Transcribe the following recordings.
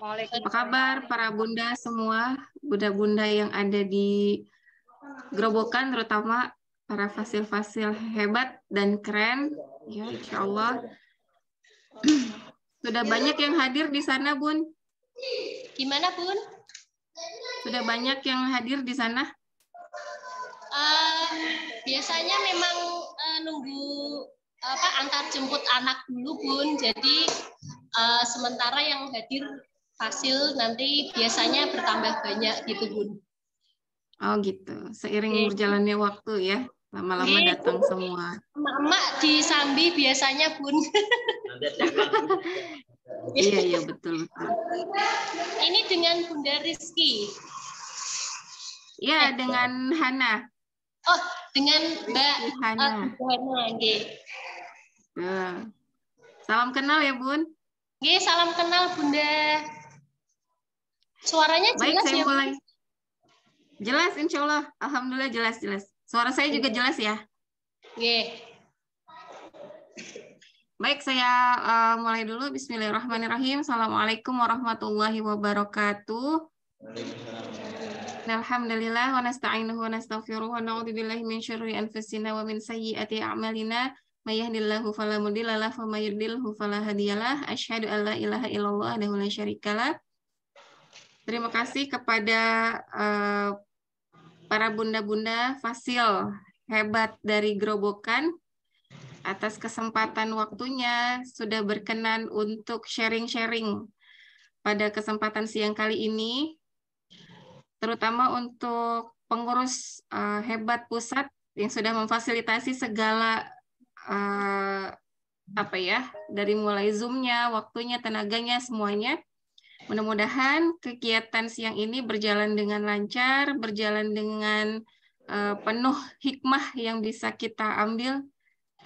Apa kabar para bunda semua, bunda-bunda yang ada di Gerobokan, terutama para fasil-fasil hebat dan keren, ya Insya Allah. Sudah banyak yang hadir di sana, Bun? Gimana, Bun? Sudah banyak yang hadir di sana? Biasanya memang nunggu antar jemput anak dulu, Bun. Jadi sementara yang hadir fasil nanti biasanya bertambah banyak gitu, Bun. Oh gitu, seiring berjalannya waktu ya, lama-lama datang semua. Emak-emak di Sambi biasanya, Bun. Iya, betul. Ini dengan Bunda Rizky. Ya, dengan Hana. Oh, dengan Mbak Hana. Salam kenal ya, Bun. Salam kenal, Bunda. Suaranya Baik, jelas saya ya? mulai. Jelas, insya Allah. Alhamdulillah jelas. Suara saya juga jelas ya? Baik, saya mulai dulu. Bismillahirrahmanirrahim. Assalamualaikum warahmatullahi wabarakatuh. Alhamdulillah wa nasta'inuhu wa nastaghfiruh wa na'udzubillahi min syururi anfusina wa min sayyiati a'malina. May yahdihillahu fala mudilla lahu wa may yudlilhu fala hadiyalah. Asyhadu an la ilaha illallah wahdahu la syarikalah. Terima kasih kepada para bunda-bunda fasil hebat dari Gerobokan atas kesempatan waktunya sudah berkenan untuk sharing-sharing pada kesempatan siang kali ini, terutama untuk pengurus hebat pusat yang sudah memfasilitasi segala dari mulai Zoom-nya, waktunya, tenaganya, semuanya. Mudah-mudahan kegiatan siang ini berjalan dengan lancar, berjalan dengan penuh hikmah yang bisa kita ambil,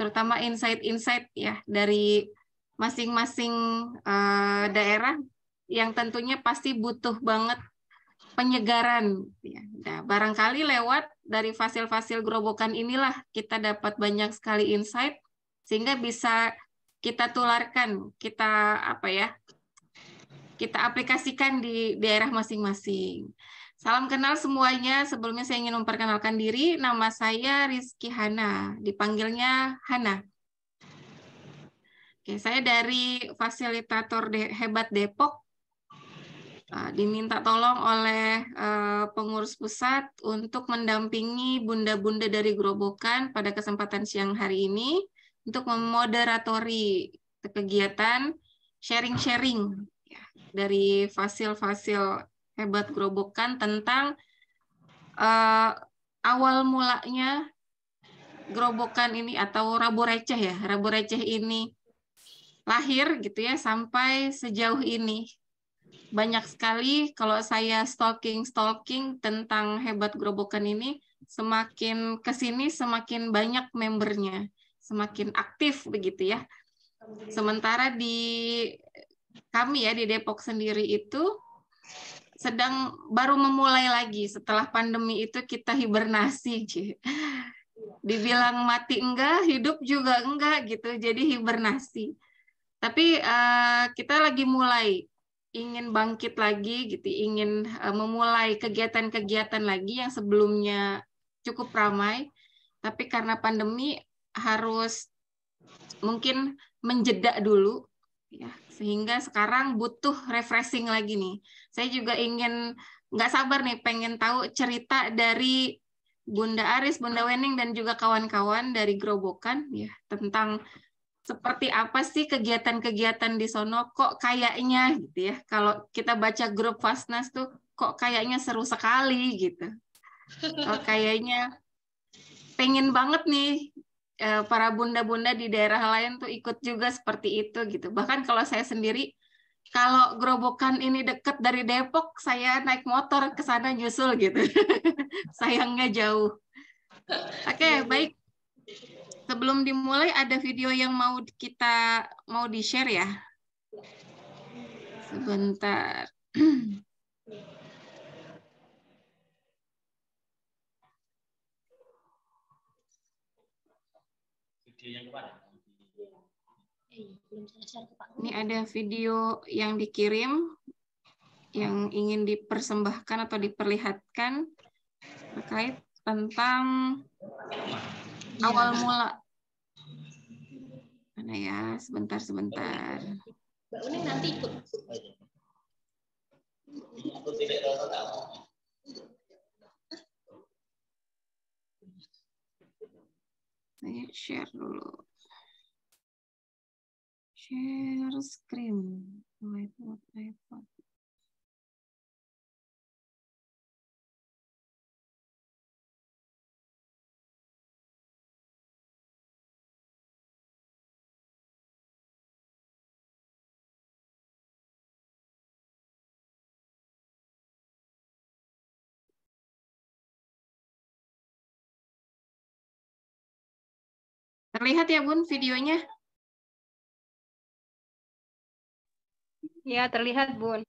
terutama insight-insight ya dari masing-masing daerah yang tentunya pasti butuh banget penyegaran. Ya. Nah, barangkali lewat dari fasil-fasil Gerobokan inilah kita dapat banyak sekali insight sehingga bisa kita tularkan, kita kita aplikasikan di daerah masing-masing. Salam kenal semuanya. Sebelumnya saya ingin memperkenalkan diri. Nama saya Rizky Hana. Dipanggilnya Hana. Oke, saya dari fasilitator Hebat Depok. Diminta tolong oleh pengurus pusat untuk mendampingi bunda-bunda dari Gerobokan pada kesempatan siang hari ini untuk memoderatori kegiatan sharing-sharing dari fasil-fasil hebat Gerobokan tentang awal mulanya Gerobokan ini atau Rabu Receh ya. Rabu Receh ini lahir gitu ya sampai sejauh ini. Banyak sekali kalau saya stalking tentang hebat Gerobokan ini, semakin kesini semakin banyak membernya, semakin aktif begitu ya. Sementara di kami ya di Depok sendiri itu sedang baru memulai lagi setelah pandemi itu kita hibernasi. Dibilang mati enggak, hidup juga enggak gitu, jadi hibernasi. Tapi kita lagi mulai ingin bangkit lagi gitu, ingin memulai kegiatan-kegiatan lagi yang sebelumnya cukup ramai, tapi karena pandemi harus mungkin menjeda dulu, ya, sehingga sekarang butuh refreshing lagi nih. Saya juga ingin nggak sabar nih, pengen tahu cerita dari Bunda Aris, Bunda Wening, dan juga kawan-kawan dari Gerobokan ya tentang seperti apa sih kegiatan-kegiatan di sono, kok kayaknya gitu ya, kalau kita baca grup Fasnas tuh kok kayaknya seru sekali gitu. Kayaknya pengen banget nih para bunda-bunda di daerah lain tuh ikut juga seperti itu gitu. Bahkan kalau saya sendiri, kalau Gerobokan ini deket dari Depok, saya naik motor ke sana nyusul gitu. Sayangnya jauh. Oke, baik. Sebelum dimulai ada video yang mau di-share ya. Sebentar. Ini ada video yang dikirim yang ingin dipersembahkan atau diperlihatkan terkait tentang awal mula. Mana ya? Sebentar. Mbak Uning nanti ikut. Saya share dulu. Share screen. iPad. Terlihat ya Bun videonya? Ya, terlihat Bun.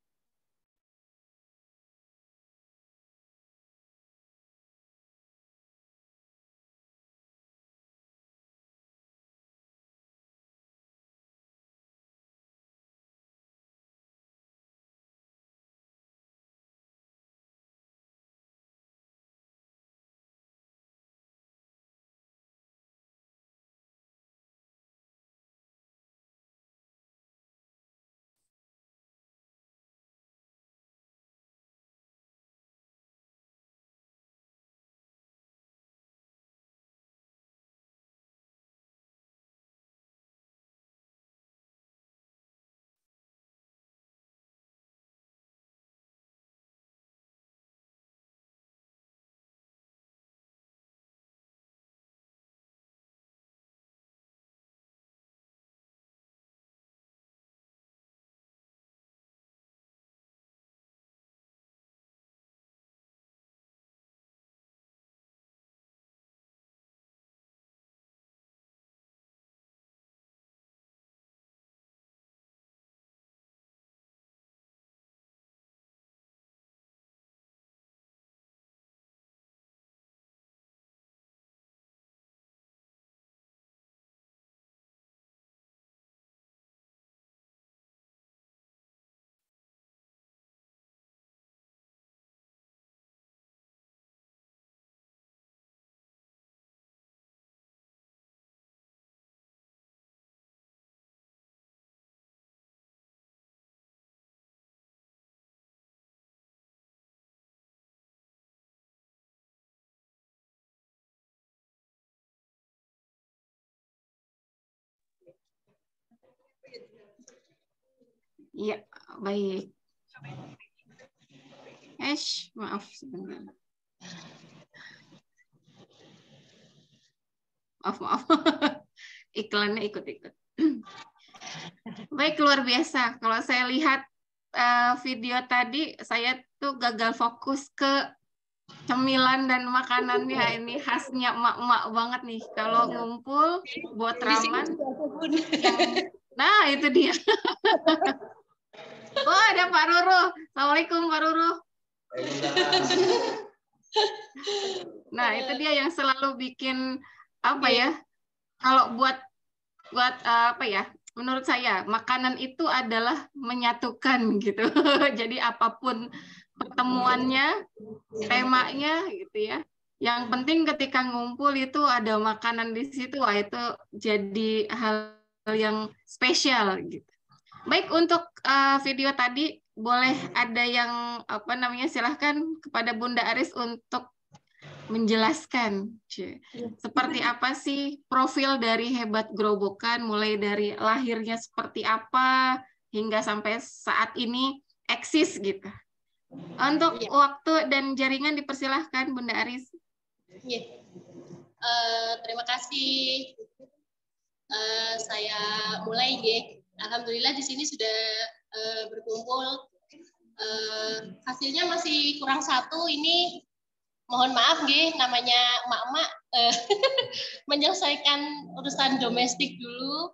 Iya, baik. Maaf sebentar. Maaf. Iklannya ikut-ikut. Baik, luar biasa. Kalau saya lihat video tadi, saya tuh gagal fokus ke cemilan dan makanannya. Ini khasnya emak-emak banget nih. Kalau ngumpul buat raman, nah itu dia. Oh, ada Pak Ruru. Assalamualaikum Pak Ruru. Nah, itu dia yang selalu bikin apa ya? Kalau buat apa ya? Menurut saya makanan itu adalah menyatukan gitu. Jadi apapun pertemuannya, temanya gitu ya. Yang penting ketika ngumpul itu ada makanan di situ, wah itu jadi hal yang spesial gitu. Baik, untuk video tadi boleh ada yang apa namanya, silahkan kepada Bunda Aris untuk menjelaskan seperti apa sih profil dari Hebat Grobogan, mulai dari lahirnya seperti apa hingga sampai saat ini eksis gitu. Untuk waktu dan jaringan dipersilahkan Bunda Aris. Terima kasih. Saya mulai nggih. Alhamdulillah di sini sudah berkumpul. Hasilnya masih kurang satu. Ini mohon maaf nggih, namanya emak-emak menyelesaikan urusan domestik dulu.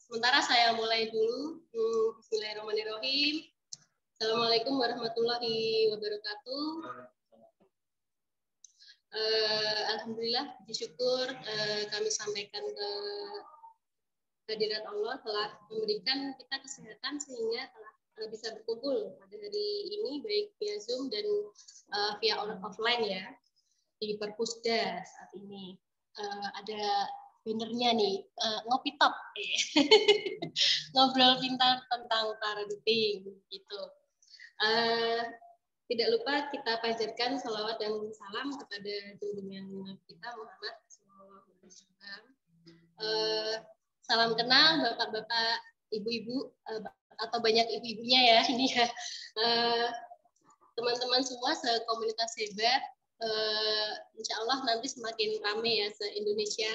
Sementara saya mulai dulu. Bismillahirrahmanirrahim. Assalamualaikum warahmatullahi wabarakatuh. Alhamdulillah, puji syukur kami sampaikan ke hadirat Allah telah memberikan kita kesehatan sehingga telah bisa berkumpul pada hari ini baik via Zoom dan via offline ya di Perpusda saat ini. Ada bannernya nih, ngopi top, ngobrol pintar tentang parenting gitu. Tidak lupa kita panjatkan salawat dan salam kepada junjungan kita Muhammad SAW. Salam kenal bapak-bapak, ibu-ibu, atau banyak ibu-ibunya ya ini ya. Teman-teman semua sekomunitas hebat. Insya Allah nanti semakin ramai ya se-Indonesia.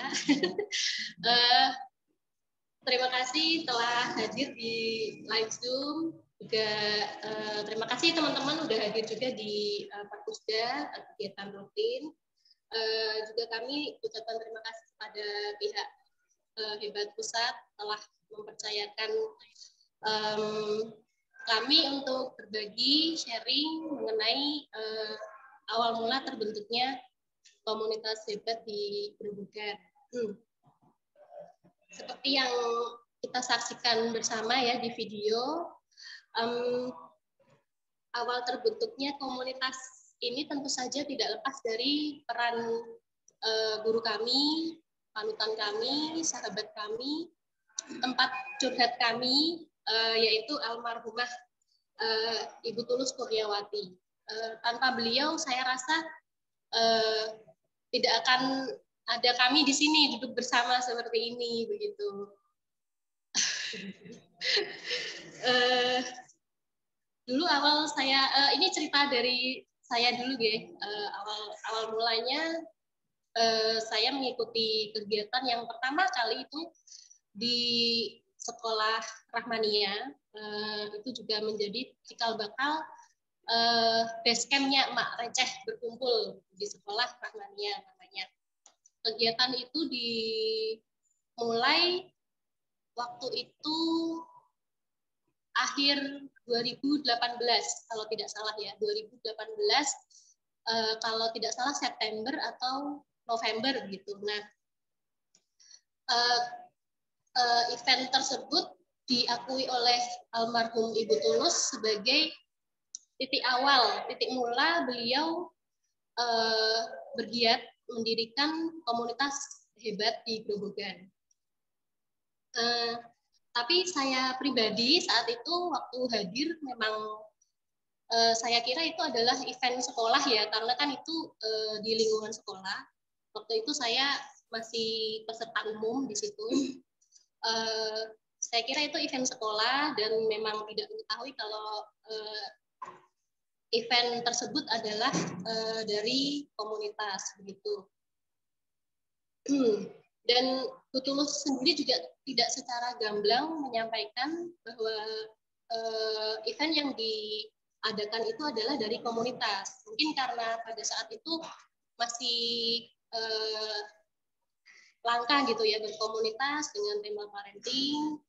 Terima kasih telah hadir di live Zoom. Juga terima kasih teman-teman udah hadir juga di Perpusda kegiatan rutin. Juga kami ucapkan terima kasih kepada pihak Hebat Pusat telah mempercayakan kami untuk berbagi sharing mengenai awal mula terbentuknya komunitas hebat di Grobogan. Seperti yang kita saksikan bersama ya di video, awal terbentuknya komunitas ini tentu saja tidak lepas dari peran guru kami, panutan kami, sahabat kami, tempat curhat kami, yaitu almarhumah Ibu Tulus Kurniawati. Tanpa beliau, saya rasa tidak akan ada kami di sini duduk bersama seperti ini, begitu. Dulu awal saya, ini cerita dari saya dulu, awal mulanya saya mengikuti kegiatan yang pertama kali itu di sekolah Rahmania, itu juga menjadi cikal bakal base camp-nya Mak Receh berkumpul di sekolah Rahmania namanya. Kegiatan itu dimulai waktu itu akhir 2018 kalau tidak salah ya, 2018 kalau tidak salah September atau November gitu. Nah, event tersebut diakui oleh almarhum Ibu Tulus sebagai titik awal, titik mula beliau bergiat mendirikan komunitas hebat di Grobogan. Tapi saya pribadi saat itu waktu hadir memang saya kira itu adalah event sekolah ya, karena kan itu di lingkungan sekolah. Waktu itu saya masih peserta umum di situ. Saya kira itu event sekolah dan memang tidak mengetahui kalau event tersebut adalah dari komunitas begitu. Dan Bu Tulus sendiri juga tidak secara gamblang menyampaikan bahwa event yang diadakan itu adalah dari komunitas. Mungkin karena pada saat itu masih langka gitu ya berkomunitas dengan tema parenting,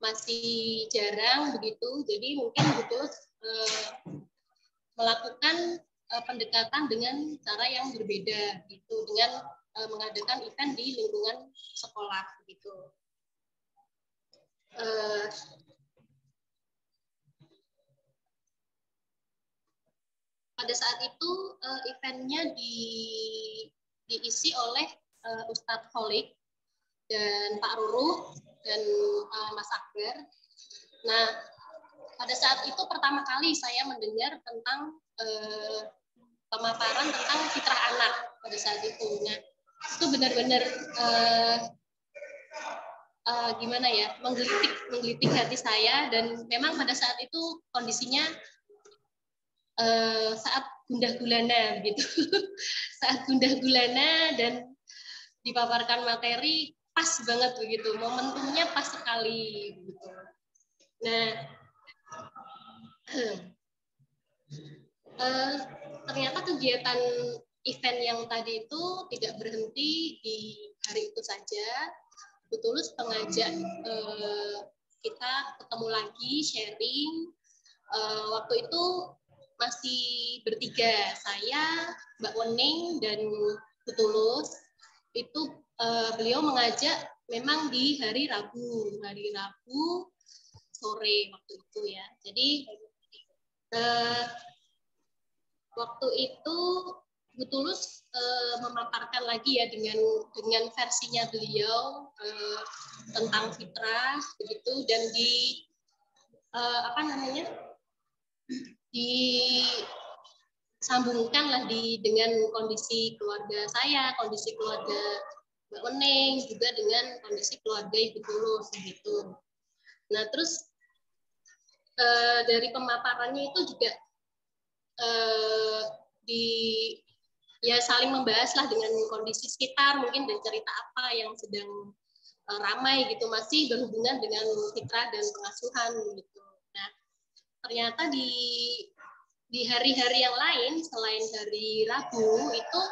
masih jarang begitu, jadi mungkin betul melakukan pendekatan dengan cara yang berbeda gitu, dengan mengadakan event di lingkungan sekolah begitu. Pada saat itu eventnya diisi oleh Ustadz Holik dan Pak Ruru dan Mas Akbar. Nah, pada saat itu pertama kali saya mendengar tentang pemaparan tentang fitrah anak pada saat itu. Nah, itu benar-benar gimana ya, menggelitik hati saya, dan memang pada saat itu kondisinya saat gundah gulana gitu. Saat gundah gulana dan dipaparkan materi pas banget begitu, momentumnya pas sekali gitu. Nah, ternyata kegiatan event yang tadi itu tidak berhenti di hari itu saja. Bu Tulus mengajak kita ketemu lagi, sharing. Waktu itu masih bertiga, saya, Mbak Wening, dan Bu Tulus. Itu beliau mengajak memang di hari Rabu sore waktu itu ya. Jadi waktu itu Bu Tulus memaparkan lagi ya dengan versinya beliau tentang fitrah begitu, dan disambungkan lah dengan kondisi keluarga saya, kondisi keluarga Mbak Wening, juga dengan kondisi keluarga Ibu Tulus gitu. Nah terus dari pemaparannya itu juga saling membahas lah dengan kondisi sekitar mungkin, dan cerita apa yang sedang ramai gitu, masih berhubungan dengan fitrah dan pengasuhan gitu. Nah ternyata di hari-hari yang lain selain hari Rabu itu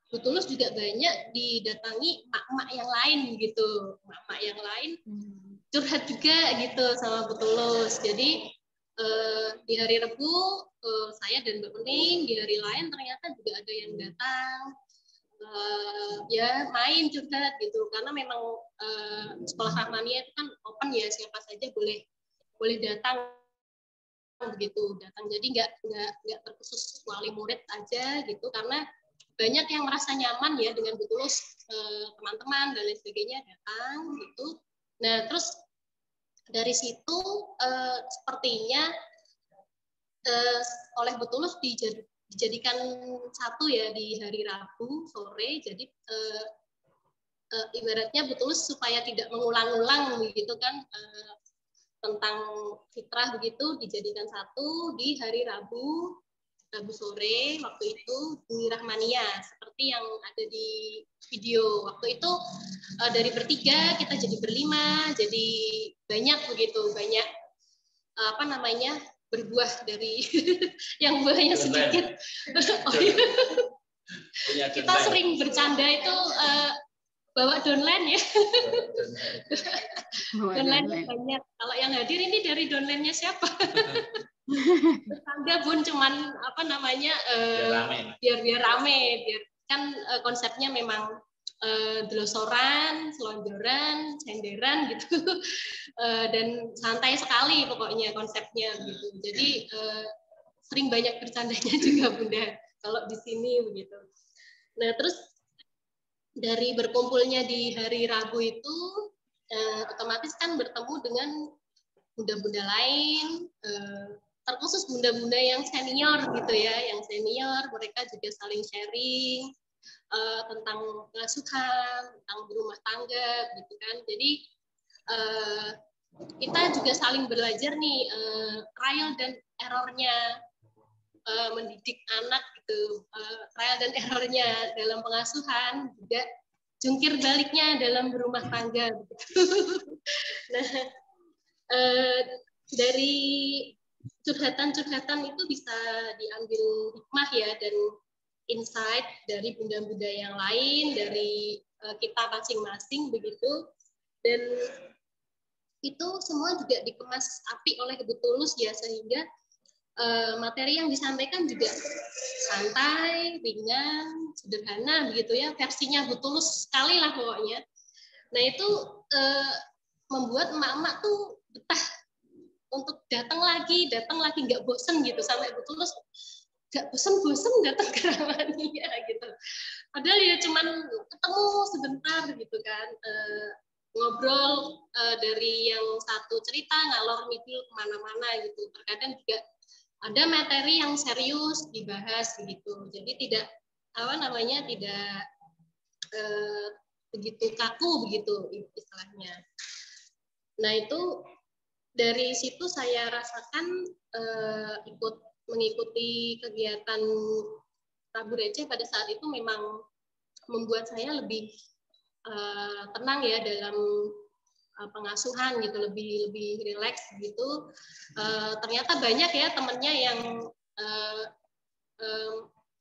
Bu Tulus juga banyak didatangi mak-mak yang lain gitu, mak-mak yang lain curhat juga gitu sama Bu Tulus. Jadi di hari Rabu saya dan Mbak Wening, di hari lain ternyata juga ada yang datang ya main curhat gitu, karena memang sekolah Rahmania itu kan open ya, siapa saja boleh datang begitu datang. Jadi nggak terkhusus wali murid aja gitu, karena banyak yang merasa nyaman ya dengan Bu Tulus, teman-teman dan lain sebagainya datang gitu. Nah terus dari situ sepertinya oleh Bu Tulus dijadikan satu ya di hari Rabu sore. Jadi ibaratnya Bu Tulus supaya tidak mengulang-ulang begitu kan tentang fitrah begitu, dijadikan satu di hari Rabu sore waktu itu di Rahmania, seperti yang ada di video. Waktu itu dari bertiga kita jadi berlima, jadi banyak begitu, banyak berbuah dari yang buahnya sedikit. Kita sering bercanda itu bawa downline ya. Downline banyak. Kalau yang hadir ini dari downline-nya siapa? Bercanda Bun, cuman biar rame, biar kan konsepnya memang delosoran, selonjoran, senderan gitu, dan santai sekali pokoknya konsepnya gitu. Jadi sering banyak bercandanya juga Bunda kalau di sini begitu. Nah terus dari berkumpulnya di hari Rabu itu otomatis kan bertemu dengan bunda-bunda lain, terkhusus bunda-bunda yang senior gitu ya, yang senior mereka juga saling sharing tentang pengasuhan, tentang berumah tangga gitu kan. Jadi kita juga saling belajar nih trial dan errornya mendidik anak gitu, trial dan errornya dalam pengasuhan, juga jungkir baliknya dalam berumah tangga gitu. Nah dari curhatan-curhatan itu bisa diambil hikmah ya, dan insight dari bunda-bunda yang lain, dari kita masing-masing begitu. Dan itu semua juga dikemas api oleh Bu Tulus ya, sehingga materi yang disampaikan juga santai, ringan, sederhana begitu ya, versinya Bu Tulus sekali lah pokoknya. Nah itu membuat emak-emak tuh betah untuk datang lagi nggak bosen gitu, sampai Bu Tulus nggak bosen datang ke Rahmania gitu. Padahal ya cuman ketemu sebentar gitu kan, ngobrol dari yang satu cerita ngalor ngidul kemana-mana gitu. Terkadang juga ada materi yang serius dibahas begitu. Jadi tidak tidak begitu kaku begitu istilahnya. Nah itu dari situ saya rasakan ikut mengikuti kegiatan Rabu Receh pada saat itu memang membuat saya lebih tenang ya dalam pengasuhan gitu, lebih rileks gitu. Ternyata banyak ya temennya yang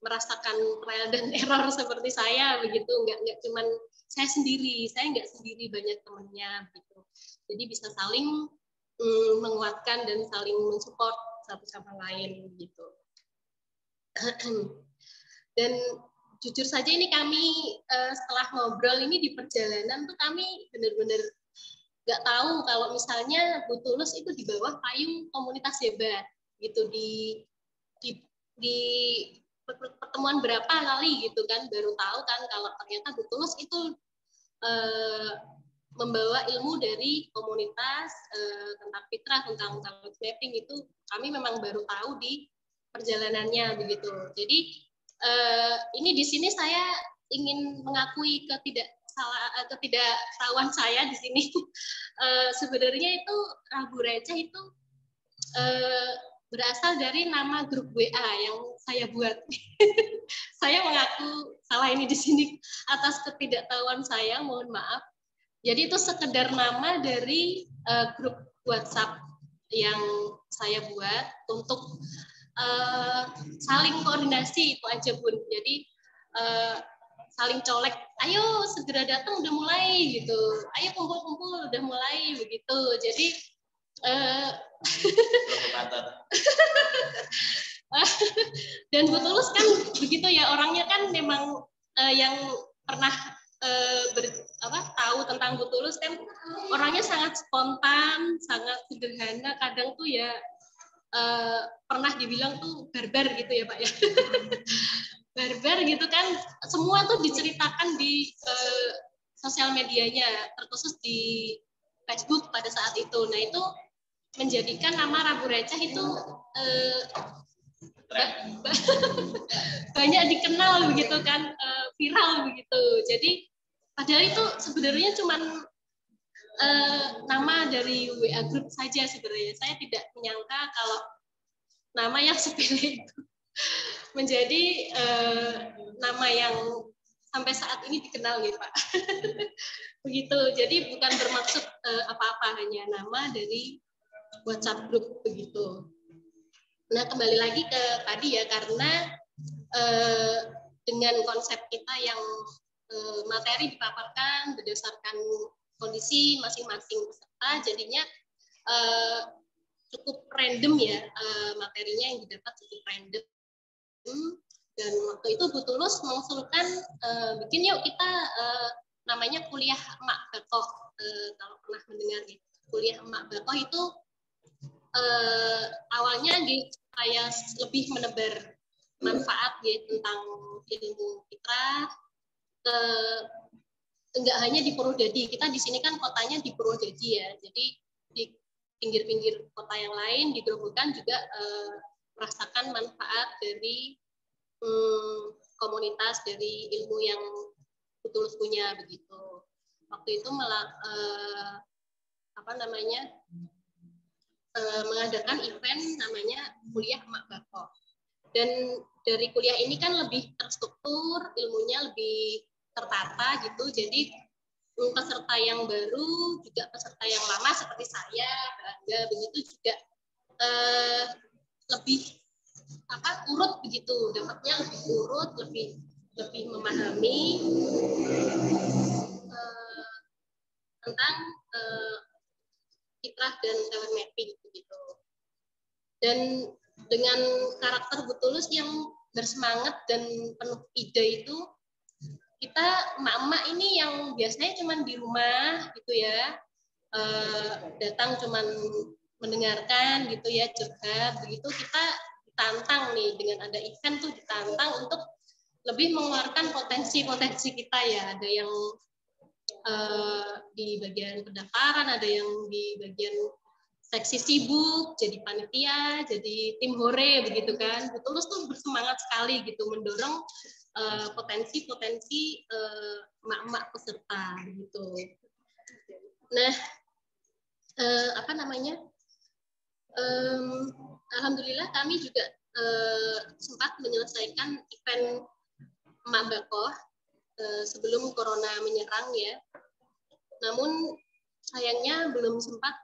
merasakan trial dan error seperti saya begitu, nggak cuman saya nggak sendiri, banyak temennya gitu. Jadi bisa saling menguatkan dan saling mensupport satu sama lain gitu. Dan jujur saja ini kami setelah ngobrol ini di perjalanan tuh kami benar-benar nggak tahu kalau misalnya Bu Tulus itu di bawah payung komunitas hebat gitu di pertemuan berapa kali gitu kan baru tahu kan kalau ternyata Bu Tulus itu membawa ilmu dari komunitas tentang fitrah, tentang talent mapping itu kami memang baru tahu di perjalanannya begitu. Jadi ini di sini saya ingin mengakui ketidaktahuan saya di sini. Sebenarnya itu Rabu Receh itu berasal dari nama grup WA yang saya buat. Saya mengaku salah ini di sini atas ketidaktahuan saya, mohon maaf. Jadi itu sekedar nama dari grup WhatsApp yang saya buat untuk saling koordinasi itu aja Bun. Jadi saling colek, ayo segera datang udah mulai gitu, ayo kumpul-kumpul udah mulai begitu. Jadi dan Bu Tulus kan begitu ya orangnya kan memang yang pernah tahu tentang Bu Tulus kan orangnya sangat spontan, sangat sederhana, kadang tuh ya pernah dibilang tuh barbar gitu ya Pak ya. Barbar gitu kan, semua tuh diceritakan di sosial medianya, terkhusus di Facebook pada saat itu. Nah itu menjadikan nama Rabu Receh itu banyak dikenal begitu kan, viral begitu. Jadi padahal itu sebenarnya cuma nama dari WA group saja sebenarnya. Saya tidak menyangka kalau nama yang sepele itu menjadi nama yang sampai saat ini dikenal gitu Pak. Begitu. Jadi bukan bermaksud apa-apa, hanya nama dari WhatsApp group begitu. Nah kembali lagi ke tadi ya, karena dengan konsep kita yang materi dipaparkan berdasarkan kondisi masing-masing peserta, jadinya cukup random ya, materinya yang didapat cukup random. Dan waktu itu Bu Tulus mengusulkan bikin yuk kita namanya kuliah emak bakoh. Kalau pernah mendengar ya, kuliah emak bakoh itu awalnya supaya lebih menebar manfaat ya tentang ilmu fitrah, enggak hanya di Purwodadi. Kita di sini kan kotanya di Purwodadi ya, jadi di pinggir-pinggir kota yang lain di Grobogan juga merasakan manfaat dari komunitas, dari ilmu yang Tulus punya begitu. Waktu itu mengadakan event namanya kuliah emak bakoh. Dan dari kuliah ini kan lebih terstruktur, ilmunya lebih tertata gitu. Jadi peserta yang baru juga peserta yang lama seperti saya, Angga begitu juga lebih urut begitu, dapatnya lebih urut, lebih memahami tentang fitrah dan talent mapping begitu. Dan dengan karakter Bu Tulus yang bersemangat dan penuh ide itu, kita emak-emak ini yang biasanya cuma di rumah gitu ya, datang cuma mendengarkan gitu ya, curhat begitu, kita ditantang nih dengan ada event tuh, ditantang untuk lebih mengeluarkan potensi-potensi kita ya. Ada yang di bagian pendaftaran, ada yang di bagian seksi sibuk, jadi panitia, jadi tim hore begitu kan. Bu Tulus tuh bersemangat sekali gitu mendorong potensi-potensi emak-emak peserta gitu. Nah, alhamdulillah kami juga sempat menyelesaikan event emak bakoh sebelum corona menyerang ya. Namun sayangnya belum sempat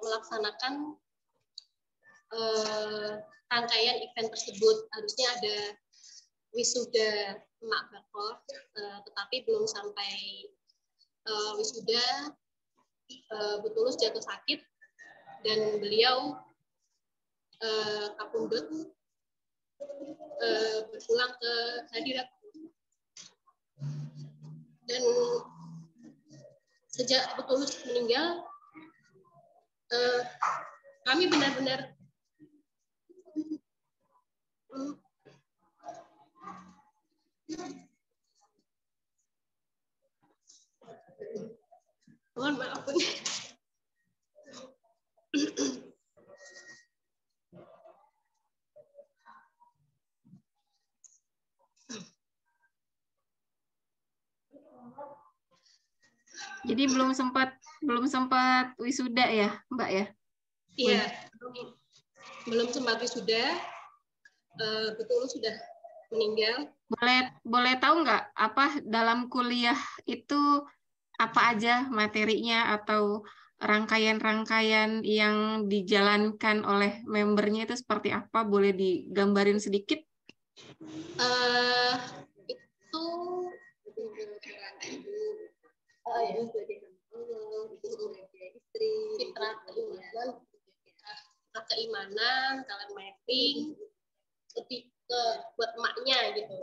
melaksanakan rangkaian event tersebut. Harusnya ada wisuda emak bakoh, tetapi belum sampai wisuda. Bu Tulus jatuh sakit dan beliau kapundhut berpulang ke hadirat. Dan sejak Ibu Tulus meninggal, kami benar-benar mohon maaf. Jadi belum sempat wisuda ya, Mbak ya? Iya, belum sempat wisuda. Betul sudah meninggal. Boleh tahu nggak apa dalam kuliah itu apa aja materinya atau rangkaian-rangkaian yang dijalankan oleh membernya itu seperti apa? Boleh digambarin sedikit? Itu fitrah keimanan, talent mapping, lebih ke buat emaknya gitu.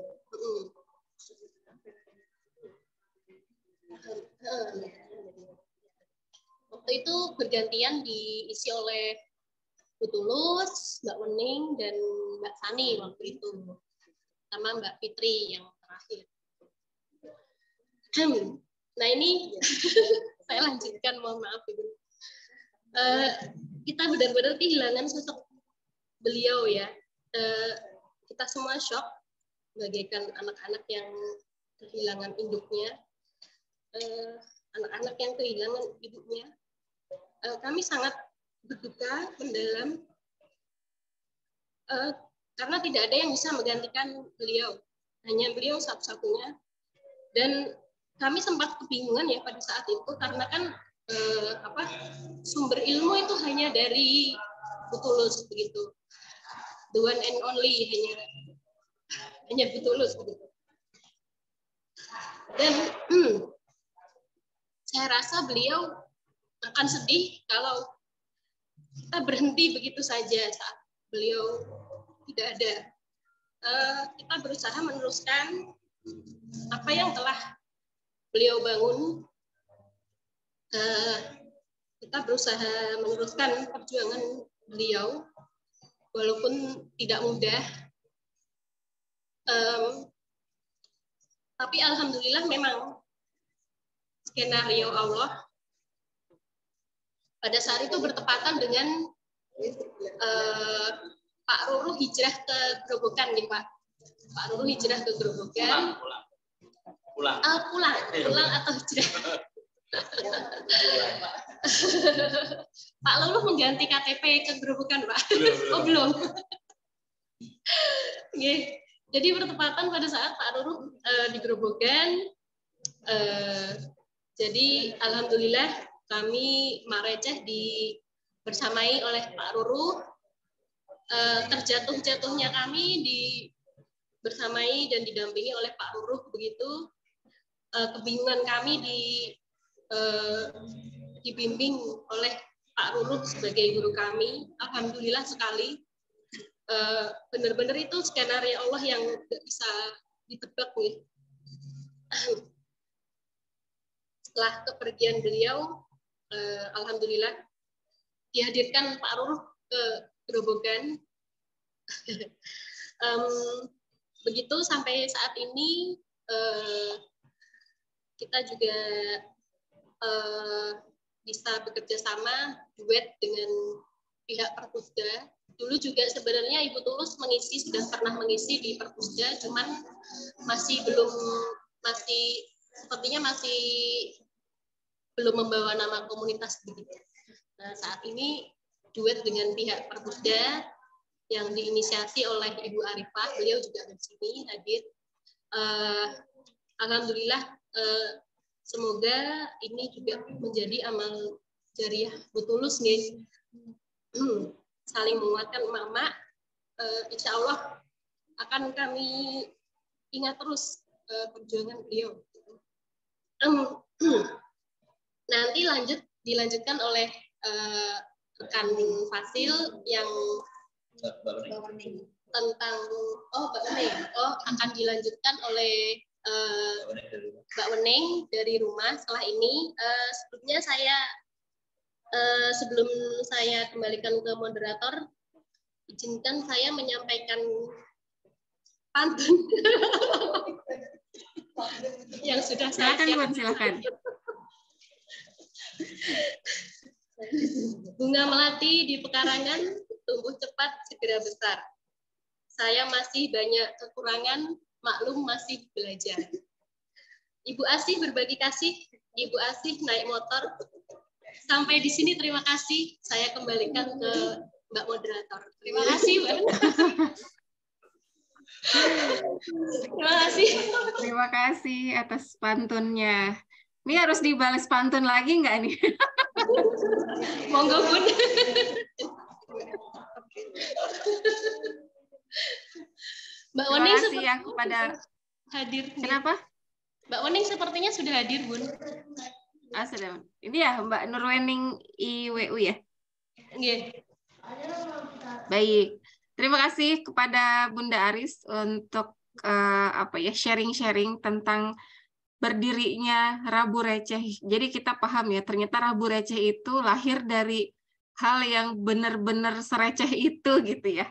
Waktu itu bergantian diisi oleh Bu Tulus, Mbak Wening, dan Mbak Sani waktu itu, sama Mbak Fitri yang terakhir. Nah ini saya lanjutkan, mohon maaf Ibu. Kita benar-benar kehilangan sosok beliau ya. Kita semua shock, bagaikan anak-anak yang kehilangan induknya, anak-anak yang kehilangan ibunya. Kami sangat berduka mendalam karena tidak ada yang bisa menggantikan beliau, hanya beliau satu-satunya. Dan kami sempat kebingungan ya pada saat itu karena kan sumber ilmu itu hanya dari Bu Tulus begitu, the one and only, hanya Bu Tulus begitu. Dan saya rasa beliau akan sedih kalau kita berhenti begitu saja saat beliau tidak ada. Kita berusaha meneruskan apa yang telah beliau bangun. Kita berusaha meneruskan perjuangan beliau, walaupun tidak mudah. Tapi alhamdulillah memang skenario Allah pada saat itu bertepatan dengan Pak Ruru hijrah ke Grobogan nih Pak. Pak Ruru hijrah ke Grobogan. Pulang atau hijrah. Pak Luluh mengganti KTP ke Grobogan Pak. Oh belum. Jadi bertepatan pada saat Pak Ruru di Grobogan. Jadi alhamdulillah kami Mareceh bersamai oleh Pak Ruru. Terjatuh-jatuhnya kami bersamai dan didampingi oleh Pak Ruru begitu. Kebingungan kami dibimbing oleh Pak Ruru sebagai guru kami. Alhamdulillah sekali. Benar-benar itu skenario Allah yang tidak bisa ditebak nih. Setelah kepergian beliau, alhamdulillah dihadirkan Pak Ruru ke Grobogan. Begitu sampai saat ini kita juga bisa bekerja sama duet dengan pihak Perpusda. Dulu juga sebenarnya Ibu Tulus sudah pernah mengisi di Perpusda, cuman sepertinya masih belum membawa nama komunitas begitu. Nah, saat ini duet dengan pihak Perpusda yang diinisiasi oleh Ibu Arifah, beliau juga di sini hadir. Alhamdulillah, semoga ini juga menjadi amal jariah Bu Tulus nih. Saling menguatkan emak-emak. Insya Allah akan kami ingat terus perjuangan beliau. Nanti dilanjutkan oleh rekan Fasil yang tentang akan dilanjutkan oleh Mbak Wening dari rumah. Setelah ini sebelumnya sebelum saya kembalikan ke moderator, izinkan saya menyampaikan pantun yang sudah saya silakan Bun, silakan. Bunga melati di pekarangan, tumbuh cepat, segera besar. Saya masih banyak kekurangan, maklum masih belajar. Ibu Asih berbagi kasih, Ibu Asih naik motor. Sampai di sini terima kasih. Saya kembalikan ke Mbak Moderator. Terima kasih, Mbak. Terima kasih. Terima kasih atas pantunnya. Ini harus dibalas pantun lagi nggak nih? Monggo, Bun. Mbak Terima Wening kasih ya kepada hadir. Kenapa? Mbak Wening sepertinya sudah hadir, Bun. Sudah. Ini ya Mbak Nurwening IWU ya? Nggih. Baik. Terima kasih kepada Bunda Aris untuk sharing-sharing tentang berdirinya Rabu Receh. Jadi kita paham ya, ternyata Rabu Receh itu lahir dari hal yang benar-benar sereceh itu gitu ya.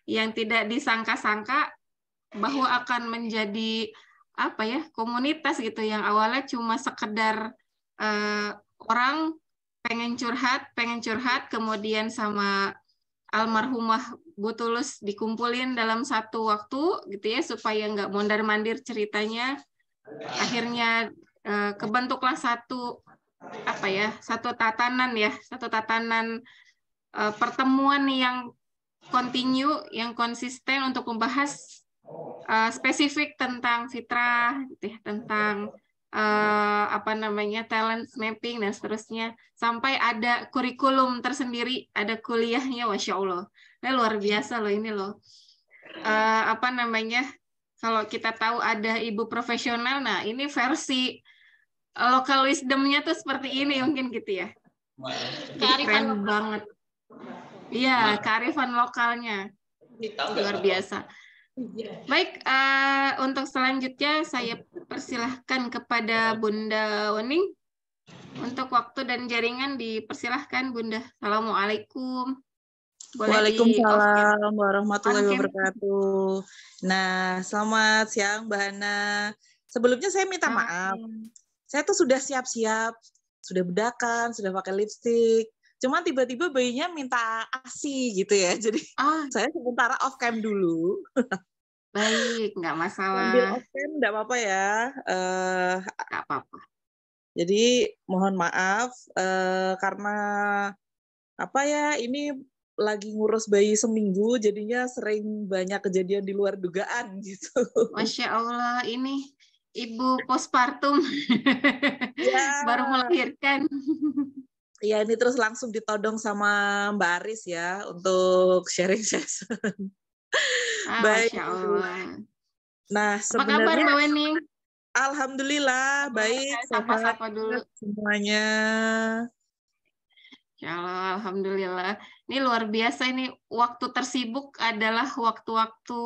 Yang tidak disangka-sangka bahwa akan menjadi komunitas gitu yang awalnya cuma sekedar orang pengen curhat, kemudian sama almarhumah Bu Tulus dikumpulin dalam satu waktu gitu ya supaya nggak mondar-mandir ceritanya. Akhirnya kebentuklah satu tatanan pertemuan yang continue, yang konsisten untuk membahas spesifik tentang fitrah, gitu ya, tentang talent mapping dan seterusnya, sampai ada kurikulum tersendiri, ada kuliahnya, Masya Allah. Ini luar biasa loh ini loh. Kalau kita tahu ada ibu profesional, nah ini versi local wisdom-nya tuh seperti ini mungkin gitu ya. Keren banget. Iya, kearifan lokalnya. Luar biasa. Baik, untuk selanjutnya saya persilahkan kepada Bunda Wening. Untuk waktu dan jaringan dipersilahkan Bunda. Assalamualaikum. Waalaikumsalam warahmatullahi wabarakatuh. Nah, selamat siang Mbak Hana. Sebelumnya saya minta maaf. Saya tuh sudah siap-siap, sudah bedakan, sudah pakai lipstik. Cuman tiba-tiba bayinya minta ASI gitu ya. Jadi saya sementara off cam dulu. Baik, nggak masalah. Ambil off cam nggak apa-apa ya. Nggak apa-apa. Jadi mohon maaf karena ini lagi ngurus bayi seminggu, jadinya sering banyak kejadian di luar dugaan gitu. Masya Allah, ini ibu postpartum ya. Baru melahirkan. Iya, ini terus langsung ditodong sama Mbak Aris ya untuk sharing session. Baik. Masya Allah. Nah, sebenarnya. Apa kabar Mbak Wening? Alhamdulillah, baik. Sapa-sapa dulu semuanya. Ya Allah, alhamdulillah. Ini luar biasa, ini waktu tersibuk adalah waktu-waktu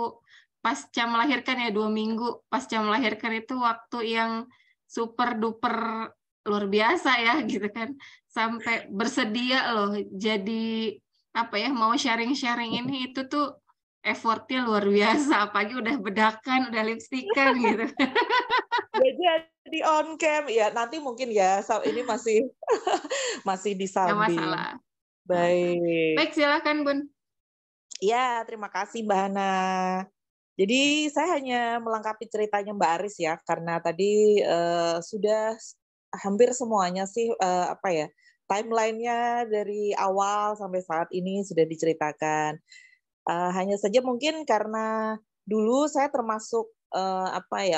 pasca melahirkan ya, 2 minggu pasca melahirkan itu waktu yang super duper luar biasa ya gitu kan. Sampai bersedia loh jadi mau sharing-sharing ini itu tuh effortnya luar biasa, apalagi udah bedakan, udah lipstikan gitu. Jadi on cam ya, nanti mungkin ya ini masih disalbi. Nggak masalah. Baik. Baik, silakan Bun. Ya, terima kasih Mbak Hana. Jadi saya hanya melengkapi ceritanya Mbak Aris ya, karena tadi sudah hampir semuanya sih timelinenya dari awal sampai saat ini sudah diceritakan. Hanya saja mungkin karena dulu saya termasuk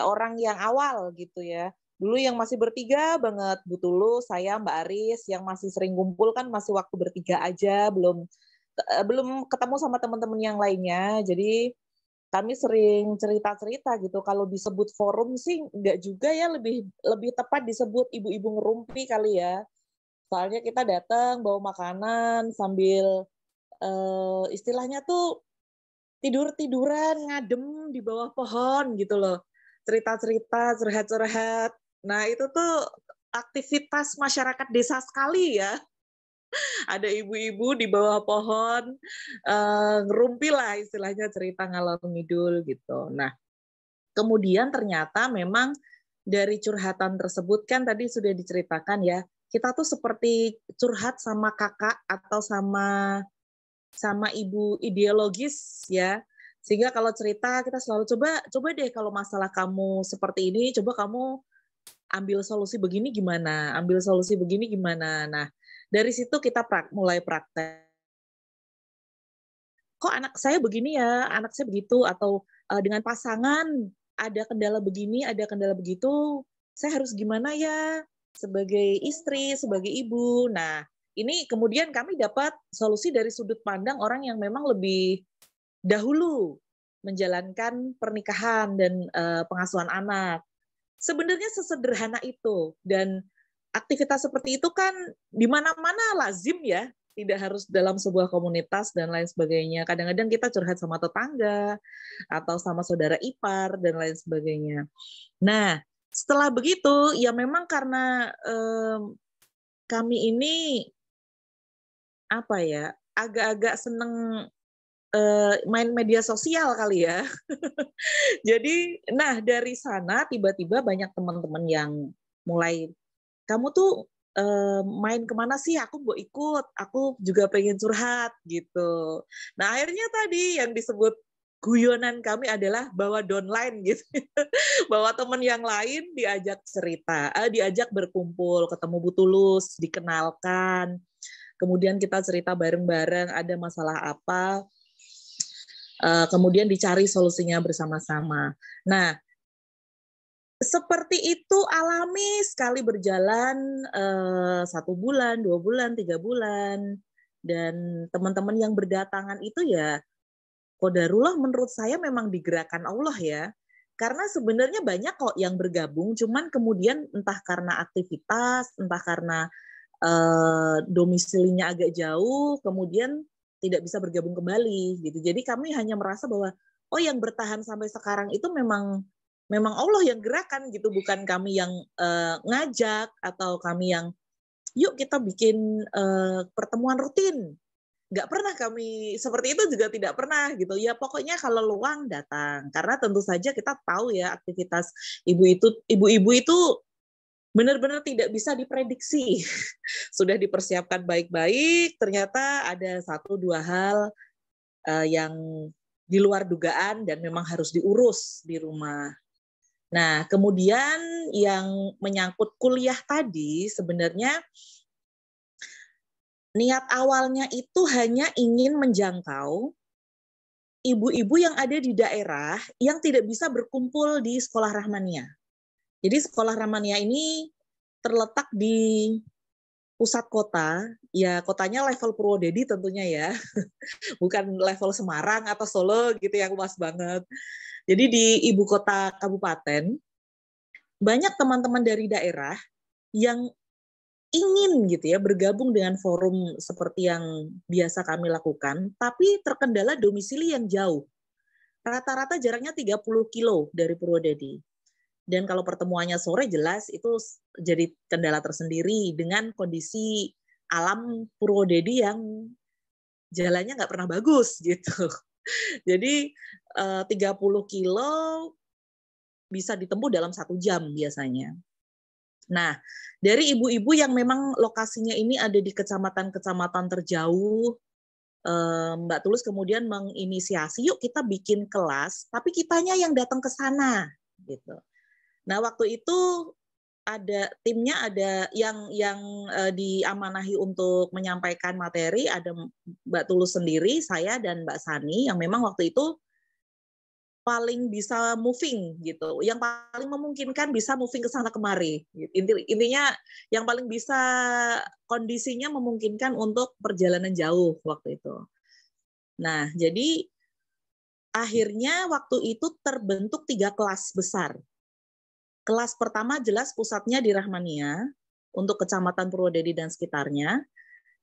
orang yang awal gitu ya. Dulu yang masih bertiga banget, Bu Tulus, saya, Mbak Aris, yang masih sering kumpul kan masih waktu bertiga aja, belum ketemu sama teman-teman yang lainnya. Jadi kami sering cerita-cerita gitu. Kalau disebut forum sih enggak juga ya, lebih tepat disebut ibu-ibu ngerumpi kali ya. Soalnya kita datang bawa makanan sambil istilahnya tuh tidur-tiduran ngadem di bawah pohon gitu loh. cerita-cerita, curhat-curhat. Nah, itu tuh aktivitas masyarakat desa sekali ya. Ada ibu-ibu di bawah pohon, ngerumpi lah istilahnya, cerita ngalor ngidul gitu. Nah, kemudian ternyata memang dari curhatan tersebut kan tadi sudah diceritakan ya, kita tuh seperti curhat sama kakak atau sama ibu ideologis ya. Sehingga kalau cerita kita selalu coba deh kalau masalah kamu seperti ini, coba kamu ambil solusi begini gimana, ambil solusi begini gimana. Nah, dari situ kita mulai praktek. Kok anak saya begini ya, anak saya begitu, atau dengan pasangan ada kendala begini, ada kendala begitu, saya harus gimana ya sebagai istri, sebagai ibu. Nah, ini kemudian kami dapat solusi dari sudut pandang orang yang memang lebih dahulu menjalankan pernikahan dan pengasuhan anak. Sebenarnya sesederhana itu, dan aktivitas seperti itu kan di mana-mana lazim ya, tidak harus dalam sebuah komunitas dan lain sebagainya. Kadang-kadang kita curhat sama tetangga atau sama saudara ipar dan lain sebagainya. Nah, setelah begitu ya memang karena kami ini apa ya, agak-agak seneng main media sosial kali ya. Jadi, nah dari sana tiba-tiba banyak teman-teman yang mulai, kamu tuh main kemana sih? Aku mau ikut, aku juga pengen curhat gitu. Nah akhirnya tadi yang disebut guyonan kami adalah bawa downline gitu, bawa teman yang lain diajak cerita, diajak berkumpul, ketemu Bu Tulus, dikenalkan, kemudian kita cerita bareng-bareng ada masalah apa. Kemudian dicari solusinya bersama-sama. Nah, seperti itu alami sekali berjalan 1 bulan, 2 bulan, 3 bulan, dan teman-teman yang berdatangan itu ya qadarullah menurut saya memang digerakkan Allah ya. Karena sebenarnya banyak kok yang bergabung, cuman kemudian entah karena aktivitas, entah karena domisilinya agak jauh, kemudian tidak bisa bergabung kembali gitu. Jadi kami hanya merasa bahwa oh yang bertahan sampai sekarang itu memang Allah yang gerakan gitu, bukan kami yang ngajak atau kami yang yuk kita bikin pertemuan rutin. Nggak pernah kami seperti itu, juga tidak pernah gitu. Ya pokoknya kalau luang datang. Karena tentu saja kita tahu ya aktivitas ibu-ibu itu benar-benar tidak bisa diprediksi. Sudah dipersiapkan baik-baik, ternyata ada 1-2 hal yang di luar dugaan dan memang harus diurus di rumah. Nah, kemudian yang menyangkut kuliah tadi, sebenarnya niat awalnya itu hanya ingin menjangkau ibu-ibu yang ada di daerah yang tidak bisa berkumpul di sekolah Rahmania. Jadi sekolah Rahmania ini terletak di pusat kota, ya kotanya level Purwodadi tentunya ya, bukan level Semarang atau Solo gitu yang luas banget. Jadi di ibu kota kabupaten, banyak teman-teman dari daerah yang ingin gitu ya bergabung dengan forum seperti yang biasa kami lakukan, tapi terkendala domisili yang jauh. Rata-rata jaraknya 30 kilo dari Purwodadi. Dan kalau pertemuannya sore jelas itu jadi kendala tersendiri dengan kondisi alam Purwodadi yang jalannya nggak pernah bagus gitu. Jadi 30 kilo bisa ditempuh dalam 1 jam biasanya. Nah, dari ibu-ibu yang memang lokasinya ini ada di kecamatan-kecamatan terjauh, Mbak Tulus kemudian menginisiasi, yuk kita bikin kelas, tapi kitanya yang datang ke sana gitu. Nah, waktu itu ada timnya, ada yang diamanahi untuk menyampaikan materi, ada Mbak Tulus sendiri, saya dan Mbak Sani yang memang waktu itu paling bisa moving gitu, yang paling memungkinkan bisa moving ke sana kemari. Intinya yang paling bisa kondisinya memungkinkan untuk perjalanan jauh waktu itu. Nah, jadi akhirnya waktu itu terbentuk 3 kelas besar. Kelas pertama jelas pusatnya di Rahmania untuk Kecamatan Purwodadi dan sekitarnya.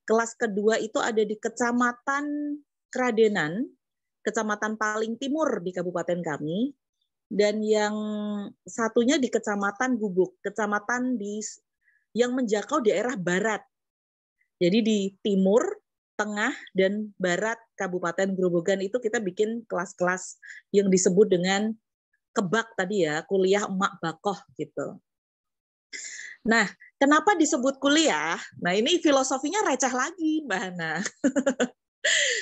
Kelas kedua itu ada di Kecamatan Kradenan, kecamatan paling timur di kabupaten kami. dan yang satunya di Kecamatan Gubuk, kecamatan yang menjangkau daerah barat. Jadi di timur, tengah, dan barat Kabupaten Grobogan itu kita bikin kelas-kelas yang disebut dengan kebak tadi ya, kuliah emak bakoh gitu. Nah, kenapa disebut kuliah? Nah, ini filosofinya receh lagi, Mbak Hana.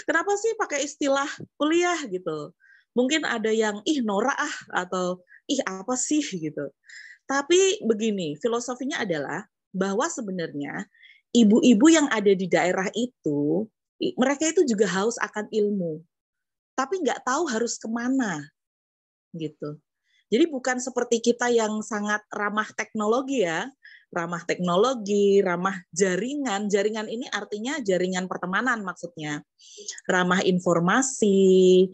Kenapa sih pakai istilah kuliah gitu? Mungkin ada yang norak atau apa sih gitu. Tapi begini, filosofinya adalah bahwa sebenarnya ibu-ibu yang ada di daerah itu, mereka itu juga haus akan ilmu, tapi nggak tahu harus kemana gitu. Jadi bukan seperti kita yang sangat ramah teknologi ya, ramah teknologi, ramah jaringan. Jaringan ini artinya jaringan pertemanan maksudnya. Ramah informasi.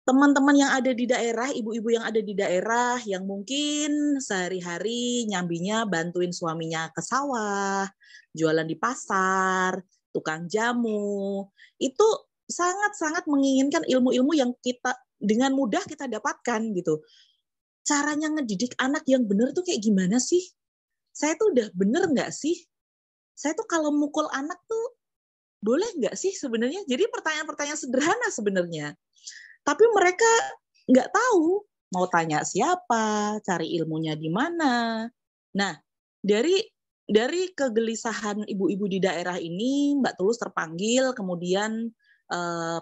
Teman-teman yang ada di daerah, ibu-ibu yang ada di daerah yang mungkin sehari-hari nyambinya bantuin suaminya ke sawah, jualan di pasar, tukang jamu, itu sangat-sangat menginginkan ilmu-ilmu yang kita dengan mudah kita dapatkan gitu. Caranya ngedidik anak yang benar tuh kayak gimana sih? Saya tuh udah bener nggak sih? Saya tuh kalau mukul anak tuh boleh nggak sih sebenarnya? Jadi pertanyaan-pertanyaan sederhana sebenarnya. Tapi mereka nggak tahu mau tanya siapa, cari ilmunya di mana. Nah, dari kegelisahan ibu-ibu di daerah ini, Mbak Tulus terpanggil, kemudian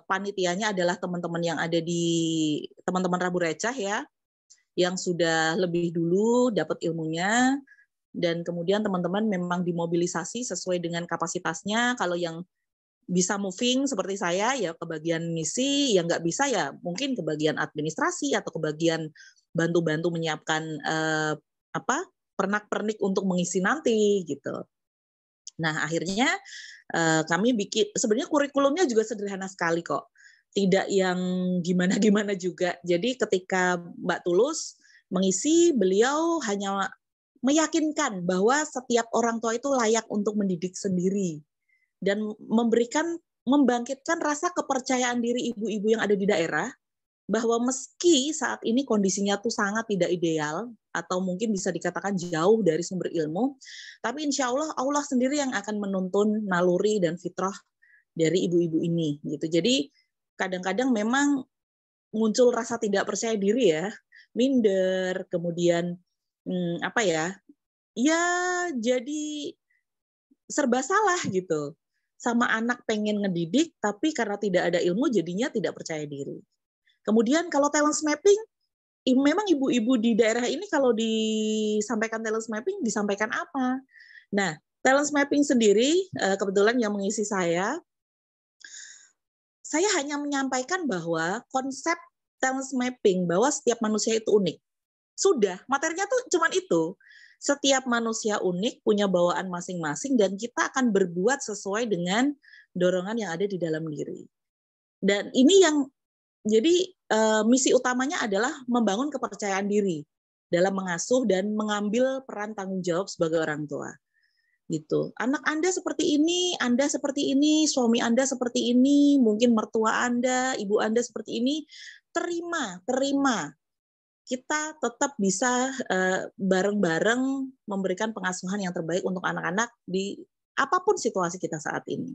panitianya adalah teman-teman yang ada di teman-teman Rabu Recah ya, yang sudah lebih dulu dapat ilmunya, dan kemudian teman-teman memang dimobilisasi sesuai dengan kapasitasnya. Kalau yang bisa moving seperti saya ya ke bagian misi, yang nggak bisa ya mungkin ke bagian administrasi atau ke bagian bantu-bantu menyiapkan pernak-pernik untuk mengisi nanti gitu. Nah akhirnya kami bikin, sebenarnya kurikulumnya juga sederhana sekali kok, tidak yang gimana-gimana juga. Jadi ketika Mbak Tulus mengisi, beliau hanya meyakinkan bahwa setiap orang tua itu layak untuk mendidik sendiri dan membangkitkan rasa kepercayaan diri ibu-ibu yang ada di daerah, bahwa meski saat ini kondisinya tuh sangat tidak ideal atau mungkin bisa dikatakan jauh dari sumber ilmu, tapi insya Allah Allah sendiri yang akan menuntun naluri dan fitrah dari ibu-ibu ini gitu. Jadi kadang-kadang memang muncul rasa tidak percaya diri ya, minder, kemudian ya jadi serba salah gitu. Sama anak pengen ngedidik, tapi karena tidak ada ilmu jadinya tidak percaya diri. Kemudian kalau talent mapping, memang ibu-ibu di daerah ini kalau disampaikan talent mapping, disampaikan apa? Nah, talent mapping sendiri, kebetulan yang mengisi saya hanya menyampaikan bahwa konsep talent mapping, bahwa setiap manusia itu unik. Sudah, materinya tuh cuman itu. Setiap manusia unik, punya bawaan masing-masing, dan kita akan berbuat sesuai dengan dorongan yang ada di dalam diri. Dan ini yang jadi misi utamanya adalah membangun kepercayaan diri dalam mengasuh dan mengambil peran tanggung jawab sebagai orang tua. Gitu. Anak Anda seperti ini, Anda seperti ini, suami Anda seperti ini, mungkin mertua Anda, ibu Anda seperti ini, terima. Kita tetap bisa bareng-bareng memberikan pengasuhan yang terbaik untuk anak-anak di apapun situasi kita saat ini.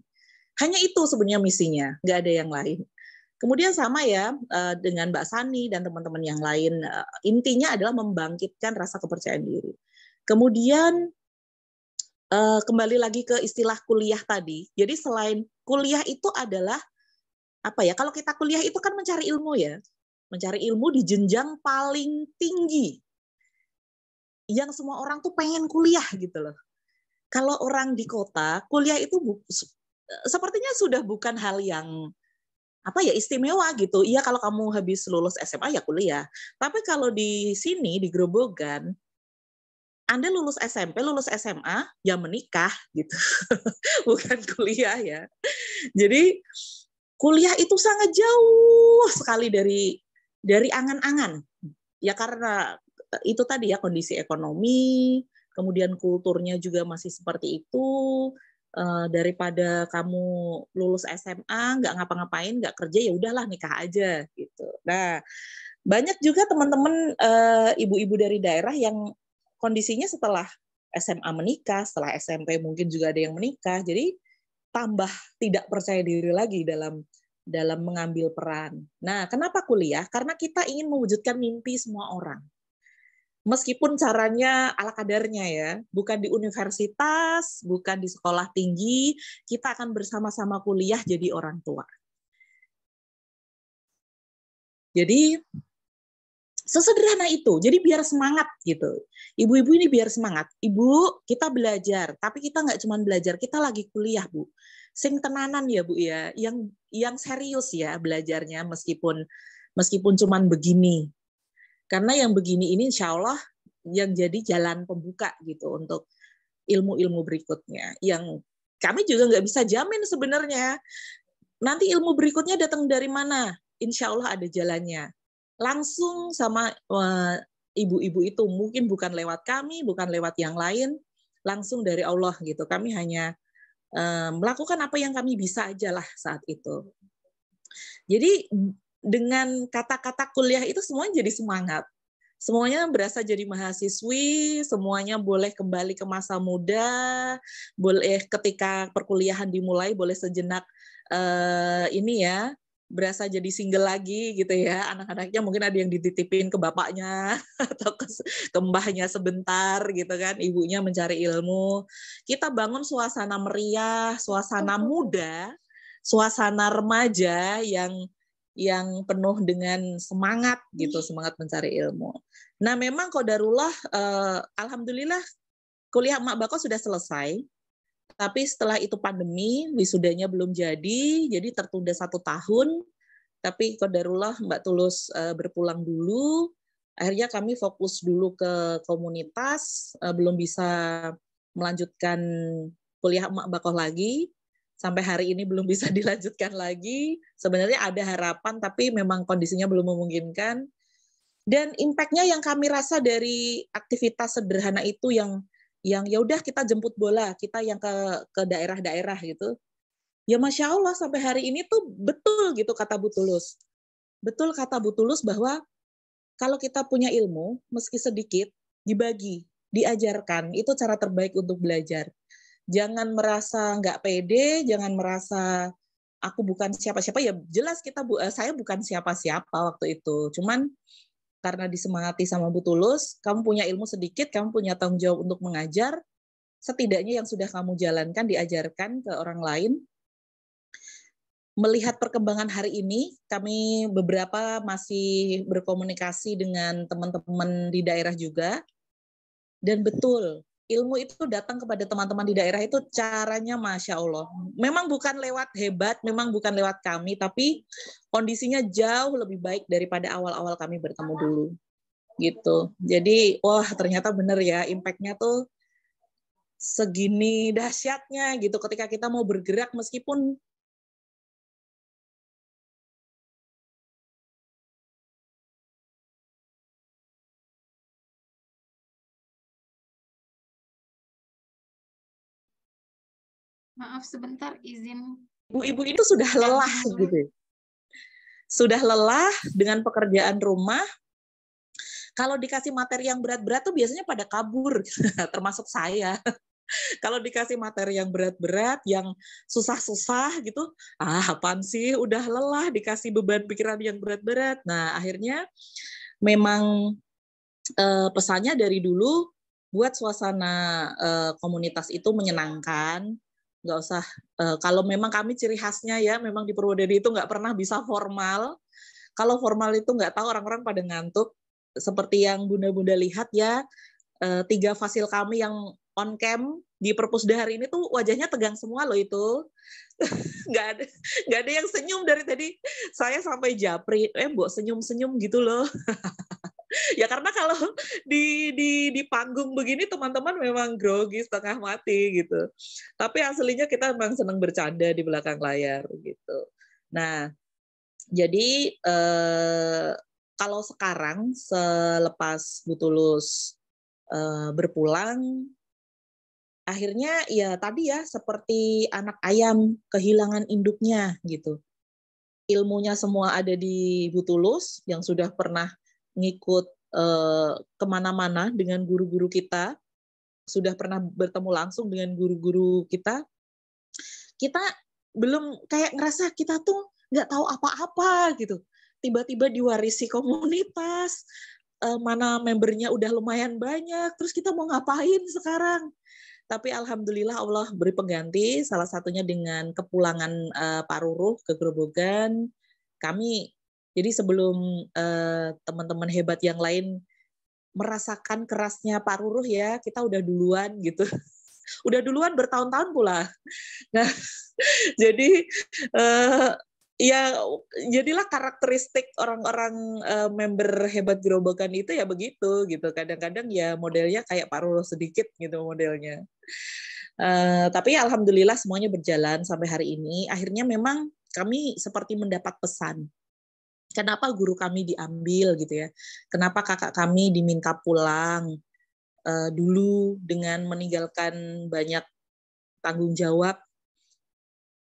Hanya itu sebenarnya misinya, nggak ada yang lain. Kemudian sama ya dengan Mbak Sani dan teman-teman yang lain, intinya adalah membangkitkan rasa kepercayaan diri. Kemudian kembali lagi ke istilah kuliah tadi. Jadi selain kuliah itu adalah apa ya? Kalau kita kuliah itu kan mencari ilmu ya. Mencari ilmu di jenjang paling tinggi. Yang semua orang tuh pengen kuliah gitu loh. Kalau orang di kota, kuliah itu sepertinya sudah bukan hal yang istimewa gitu. Iya kalau kamu habis lulus SMA ya kuliah. Tapi kalau di sini di Grobogan, Anda lulus SMP, lulus SMA ya menikah gitu. Bukan kuliah ya. Jadi kuliah itu sangat jauh sekali dari angan-angan. Ya karena itu tadi ya kondisi ekonomi, kemudian kulturnya juga masih seperti itu. Daripada kamu lulus SMA nggak ngapa-ngapain, nggak kerja, ya udahlah nikah aja gitu. Nah Banyak juga teman-teman ibu-ibu dari daerah yang kondisinya setelah SMA menikah, setelah SMP mungkin juga ada yang menikah, jadi tambah tidak percaya diri lagi dalam mengambil peran. Nah, kenapa kuliah? Karena kita ingin mewujudkan mimpi semua orang. Meskipun caranya ala kadarnya ya, bukan di universitas, bukan di sekolah tinggi, kita akan bersama-sama kuliah jadi orang tua. Jadi sesederhana itu. Jadi biar semangat gitu. Ibu-ibu ini biar semangat. Ibu, kita belajar, tapi kita nggak cuma belajar, kita lagi kuliah, Bu. Sing tenanan ya, Bu ya. Yang serius ya belajarnya meskipun cuman begini. Karena yang begini ini insya Allah yang jadi jalan pembuka gitu untuk ilmu-ilmu berikutnya. Yang kami juga nggak bisa jamin sebenarnya. Nanti ilmu berikutnya datang dari mana? Insya Allah ada jalannya. Langsung sama ibu-ibu itu, mungkin bukan lewat kami, bukan lewat yang lain, langsung dari Allah gitu. Kami hanya melakukan apa yang kami bisa aja lah saat itu. Jadi dengan kata-kata kuliah itu semuanya jadi semangat. Semuanya berasa jadi mahasiswi, semuanya boleh kembali ke masa muda, boleh ketika perkuliahan dimulai boleh sejenak ini ya, berasa jadi single lagi gitu ya. Anak-anaknya mungkin ada yang dititipin ke bapaknya atau ke mbahnya sebentar gitu kan, ibunya mencari ilmu. Kita bangun suasana meriah, suasana muda, suasana remaja yang penuh dengan semangat gitu, semangat mencari ilmu. Nah, memang qadarullah alhamdulillah kuliah Mak Bako sudah selesai. Tapi setelah itu pandemi, wisudanya belum jadi tertunda 1 tahun. Tapi qadarullah Mbak Tulus berpulang dulu. Akhirnya kami fokus dulu ke komunitas, belum bisa melanjutkan kuliah Mak Bako lagi. Sampai hari ini belum bisa dilanjutkan lagi. Sebenarnya ada harapan, tapi memang kondisinya belum memungkinkan. Dan impact-nya yang kami rasa dari aktivitas sederhana itu yang ya udah kita jemput bola, kita yang ke daerah-daerah gitu. Ya Masya Allah sampai hari ini tuh betul gitu kata Bu Tulus. Betul kata Bu Tulus bahwa kalau kita punya ilmu, meski sedikit, dibagi, diajarkan, itu cara terbaik untuk belajar. Jangan merasa nggak pede, jangan merasa aku bukan siapa-siapa. Ya jelas saya bukan siapa-siapa waktu itu. Cuman karena disemangati sama Bu Tulus, kamu punya ilmu sedikit, kamu punya tanggung jawab untuk mengajar, setidaknya yang sudah kamu jalankan, diajarkan ke orang lain. Melihat perkembangan hari ini, kami beberapa masih berkomunikasi dengan teman-teman di daerah juga, dan betul, ilmu itu datang kepada teman-teman di daerah itu caranya Masya Allah. Memang bukan lewat hebat, memang bukan lewat kami, tapi kondisinya jauh lebih baik daripada awal-awal kami bertemu dulu. Gitu. Jadi, wah ternyata benar ya, impact-nya tuh segini dahsyatnya gitu ketika kita mau bergerak meskipun Maaf sebentar, izin. ibu-ibu itu sudah lelah gitu. Sudah lelah dengan pekerjaan rumah. Kalau dikasih materi yang berat-berat tuh biasanya pada kabur, termasuk saya. Kalau dikasih materi yang berat-berat, yang susah-susah gitu, apaan sih, udah lelah dikasih beban pikiran yang berat-berat. Nah, akhirnya memang pesannya dari dulu buat suasana komunitas itu menyenangkan. Nggak usah, kalau memang kami ciri khasnya ya, memang di Purwodadi itu nggak pernah bisa formal. Kalau formal itu nggak tahu orang-orang pada ngantuk. Seperti yang bunda-bunda lihat ya, 3 fasil kami yang on cam di Perpusda hari ini tuh wajahnya tegang semua loh itu. nggak ada yang senyum dari tadi. Saya sampai japri, Mbok senyum-senyum gitu loh. Ya karena kalau di panggung begini teman-teman memang grogi setengah mati gitu. Tapi aslinya kita memang senang bercanda di belakang layar gitu. Nah, jadi kalau sekarang selepas Bu Tulus berpulang, akhirnya ya tadi ya seperti anak ayam kehilangan induknya gitu. ilmunya semua ada di Bu Tulus yang sudah pernah ngikut kemana-mana dengan guru-guru kita, sudah pernah bertemu langsung dengan guru-guru kita, kita belum kayak ngerasa kita tuh nggak tahu apa-apa gitu. Tiba-tiba diwarisi komunitas, mana membernya udah lumayan banyak, terus kita mau ngapain sekarang? Tapi alhamdulillah Allah beri pengganti, salah satunya dengan kepulangan Pak Ruruh ke Grobogan. Kami, jadi sebelum teman-teman hebat yang lain merasakan kerasnya Pak Ruruh ya, kita udah duluan gitu. Udah duluan bertahun-tahun pula. Nah, jadi ya jadilah karakteristik orang-orang member hebat Grobogan itu ya begitu gitu. Kadang-kadang ya modelnya kayak Pak Ruruh sedikit gitu modelnya. Tapi alhamdulillah semuanya berjalan sampai hari ini. Akhirnya memang kami seperti mendapat pesan. Kenapa guru kami diambil gitu ya? Kenapa kakak kami diminta pulang dulu dengan meninggalkan banyak tanggung jawab?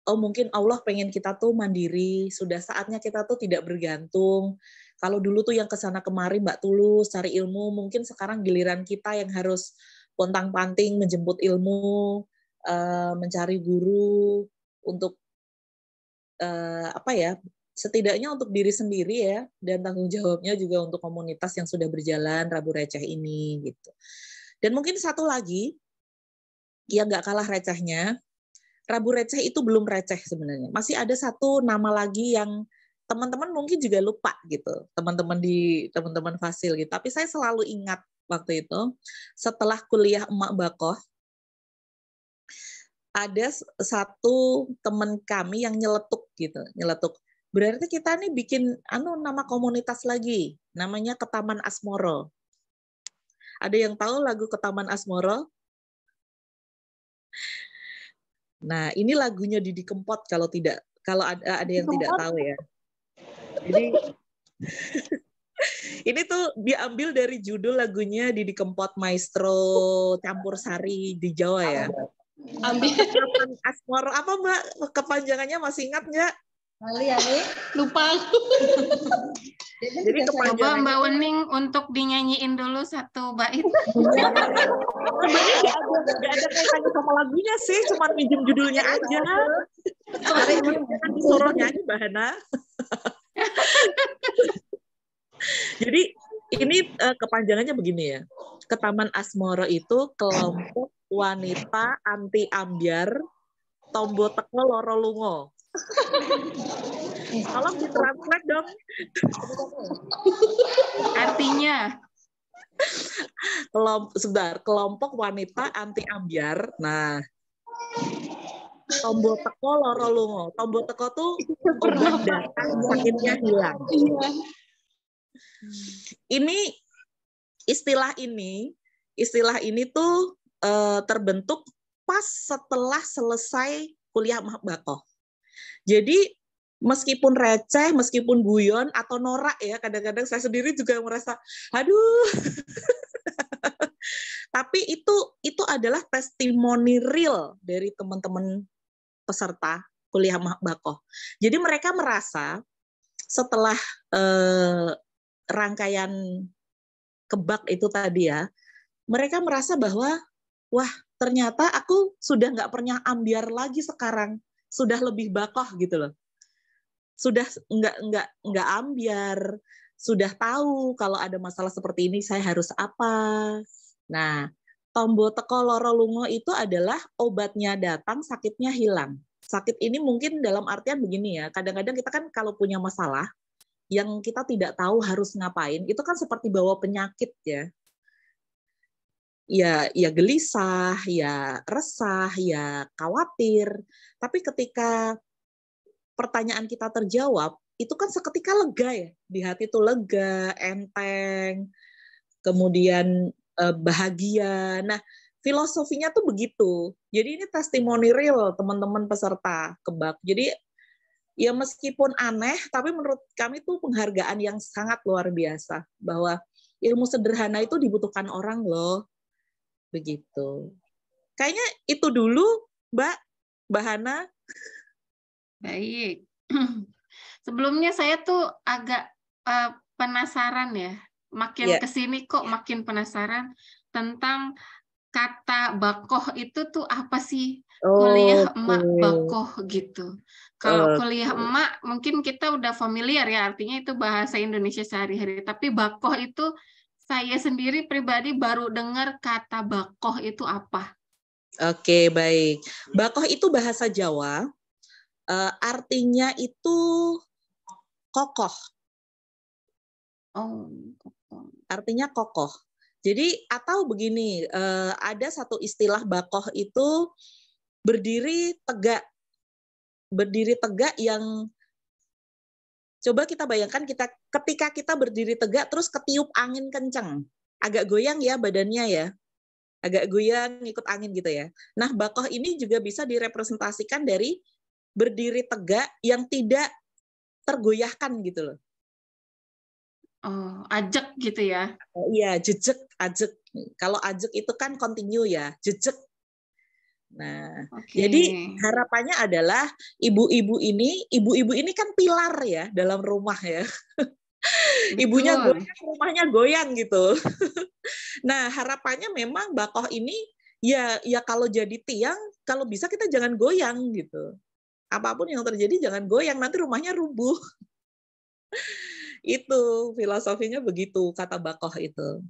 Oh mungkin Allah pengen kita tuh mandiri, sudah saatnya kita tuh tidak bergantung. Kalau dulu tuh yang kesana kemari Mbak Tulus cari ilmu, mungkin sekarang giliran kita yang harus pontang-panting menjemput ilmu, mencari guru untuk apa ya? Setidaknya untuk diri sendiri ya, dan tanggung jawabnya juga untuk komunitas yang sudah berjalan Rabu Receh ini gitu. Dan mungkin satu lagi yang nggak kalah recehnya. Rabu Receh itu belum receh sebenarnya. Masih ada satu nama lagi yang teman-teman mungkin juga lupa gitu. Teman-teman Fasil gitu. Tapi saya selalu ingat waktu itu setelah kuliah Emak Bakoh ada satu teman kami yang nyeletuk gitu, nyeletuk. Berarti kita nih bikin nama komunitas lagi, namanya Ketaman Asmoro. Ada yang tahu lagu Ketaman Asmoro? Nah, ini lagunya Didi Kempot kalau ada yang tidak tahu ya. Jadi ini tuh diambil dari judul lagunya Didi Kempot Maestro Campur Sari di Jawa ya. Ambil Asmoro apa Mbak? Kepanjangannya masih ingat nggak? lupa. Jadi Coba Mbak Wening untuk dinyanyiin dulu satu bait. Sebenarnya nggak ada kaitannya sama lagunya sih, cuma minjem judulnya aja. Jangan disuruh nyanyi Mbak Hana. Jadi ini kepanjangannya begini ya. Ketaman Asmoro itu kelompok wanita anti ambyar tombo teko loro lungo. Tolong ditranslate dong. Artinya kelompok wanita anti ambyar. Nah, tombo teko loro lungo. Tombo teko tuh obat datang sakitnya hilang. Ini istilah ini tuh terbentuk pas setelah selesai kuliah Emak Bakoh. Jadi meskipun receh, meskipun guyon atau norak ya, kadang-kadang saya sendiri juga merasa, aduh. Tapi itu adalah testimoni real dari teman-teman peserta kuliah Emak Bakoh. Jadi mereka merasa setelah rangkaian kebak itu tadi ya, mereka merasa bahwa wah ternyata aku sudah nggak pernah ambyar lagi sekarang, sudah lebih bakoh gitu loh, sudah nggak ambyar, sudah tahu kalau ada masalah seperti ini saya harus apa. Nah, tombo teko loro lungo itu adalah obatnya datang, sakitnya hilang. Sakit ini mungkin dalam artian begini ya, kadang-kadang kita kan kalau punya masalah yang kita tidak tahu harus ngapain, itu kan seperti bawa penyakit ya. Ya gelisah, ya resah, ya khawatir. Tapi ketika pertanyaan kita terjawab, itu kan seketika lega ya. Di hati itu lega, enteng, kemudian bahagia. Nah, filosofinya tuh begitu. Jadi ini testimoni real teman-teman peserta kebak. Jadi ya meskipun aneh, tapi menurut kami itu penghargaan yang sangat luar biasa. Bahwa ilmu sederhana itu dibutuhkan orang loh. Begitu. Kayaknya itu dulu, Mbak Hana. baik. Sebelumnya saya tuh agak penasaran ya, makin Ya. kesini kok makin penasaran tentang kata bakoh itu tuh apa sih? Kuliah emak bakoh gitu. Kalau kuliah emak mungkin kita udah familiar ya, artinya itu bahasa Indonesia sehari-hari. Tapi bakoh itu saya sendiri pribadi baru dengar kata bakoh itu apa. Oke, baik. Bakoh itu bahasa Jawa, artinya itu kokoh. Oh, Artinya kokoh. Jadi atau begini, ada satu istilah bakoh itu berdiri tegak. Berdiri tegak yang coba kita bayangkan ketika kita berdiri tegak terus ketiup angin kencang. Agak goyang ya badannya ya. Agak goyang ikut angin gitu ya. Nah, bakoh ini juga bisa direpresentasikan dari berdiri tegak yang tidak tergoyahkan gitu loh. Oh, ajek gitu ya. Iya, jejek, ajek. Kalau ajek itu kan continue ya, jejek. Nah, jadi harapannya adalah ibu-ibu ini kan pilar ya dalam rumah ya. Ibunya goyang, rumahnya goyang gitu. Nah, harapannya memang bakoh ini ya kalau jadi tiang, kalau bisa kita jangan goyang gitu. Apapun yang terjadi jangan goyang, nanti rumahnya rubuh. Itu filosofinya begitu kata bakoh itu.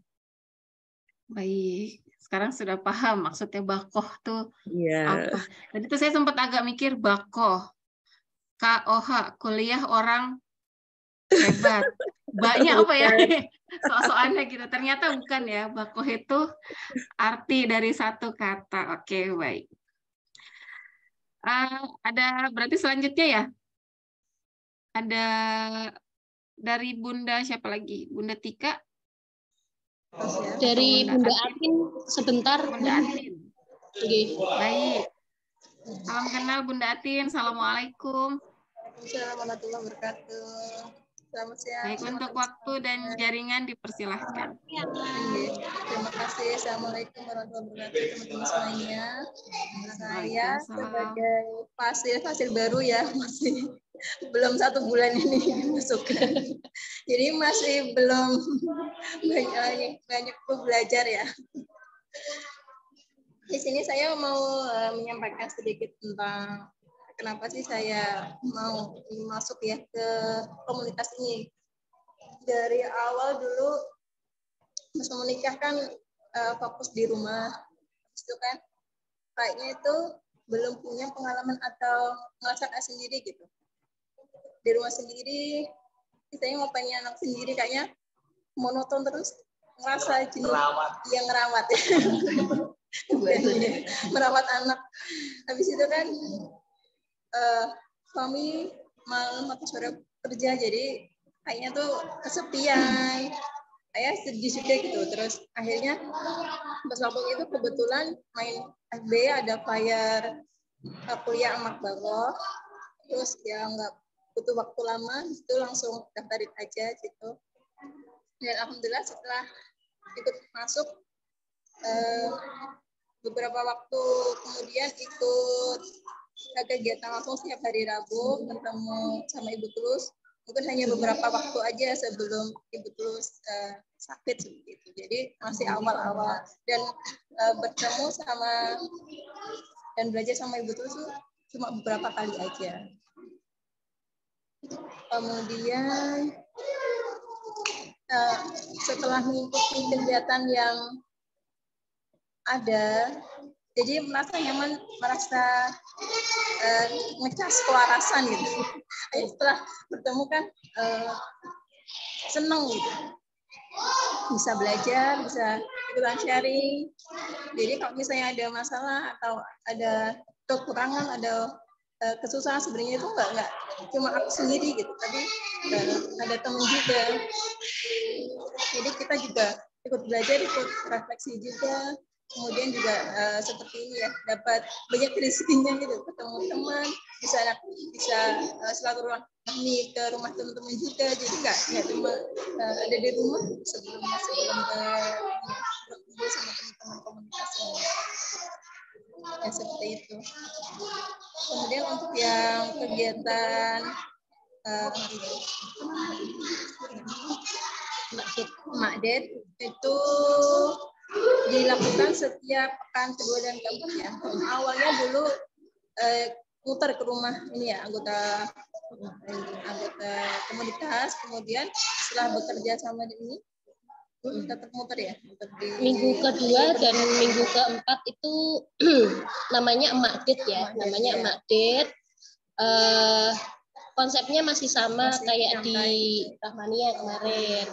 Baik, sekarang sudah paham maksudnya bakoh tuh Iya. apa. Tadi tuh saya sempat agak mikir bakoh, KOH, kuliah orang hebat. Banyak apa ya? Soal-soalnya gitu. Ternyata bukan ya, bakoh itu arti dari satu kata. Oke, baik. Ada berarti selanjutnya ya? Ada dari Bunda siapa lagi? Bunda Tika? Dari Bunda Atin sebentar. Bunda Atin. Okay. Baik. Salam kenal Bunda Atin. Assalamualaikum. Assalamualaikum warahmatullahi wabarakatuh. Selamat siang. Baik, untuk waktu dan jaringan dipersilahkan. Terima kasih. Assalamualaikum warahmatullahi wabarakatuh teman-teman semuanya. Saya sebagai fasil baru ya, masih belum 1 bulan ini dimasukkan. Jadi masih belum banyak belajar ya. Di sini saya mau menyampaikan sedikit tentang kenapa sih saya mau masuk ya ke komunitas ini. Dari awal dulu pas menikah kan fokus di rumah, itu kan kayaknya itu belum punya pengalaman atau masak sendiri gitu. Di rumah sendiri, saya ngapain anak sendiri kayaknya monoton terus, ngerasa jenuh yang ngerawat. Merawat anak. Habis itu kan suami malam atau sore kerja, jadi kayaknya tuh kesepian, saya sedih juga gitu. Terus akhirnya pas waktu itu kebetulan main FB ada flyer kuliah emak bakoh, terus ya nggak butuh waktu lama, itu langsung daftarin aja gitu. Dan alhamdulillah setelah ikut masuk beberapa waktu kemudian ikut kegiatan langsung setiap hari Rabu, ketemu sama Ibu Tulus. Mungkin hanya beberapa waktu aja sebelum Ibu Tulus sakit seperti itu. Jadi masih awal-awal, dan bertemu sama dan belajar sama Ibu Tulus cuma beberapa kali aja. Kemudian setelah mengikuti kegiatan yang ada, jadi merasa nyaman, merasa ngecas kewarasan gitu. Setelah bertemu kan seneng gitu, bisa belajar, bisa ikutan sharing. Jadi kalau misalnya ada masalah atau ada kekurangan, ada kesusahan, sebenarnya itu nggak cuma aku sendiri gitu, tapi ada teman juga. Jadi kita juga ikut belajar, ikut refleksi juga. Kemudian juga seperti ini ya, dapat banyak rezekinya gitu, ketemu teman, bisa silaturahmi ke rumah teman-teman juga. Jadi nggak cuma ada di rumah, sebelum berkumpul sama teman-teman komunitas ini. Ya seperti itu. Kemudian untuk yang kegiatan Makdet itu dilakukan setiap pekan kedua dan keempat ya. Awalnya dulu muter ke rumah ini ya anggota komunitas, kemudian setelah bekerja sama di ini tetap muter ya. Minggu kedua dan minggu keempat itu namanya Makdet ya, namanya Makdet. Konsepnya masih sama kayak di Rahmania kemarin.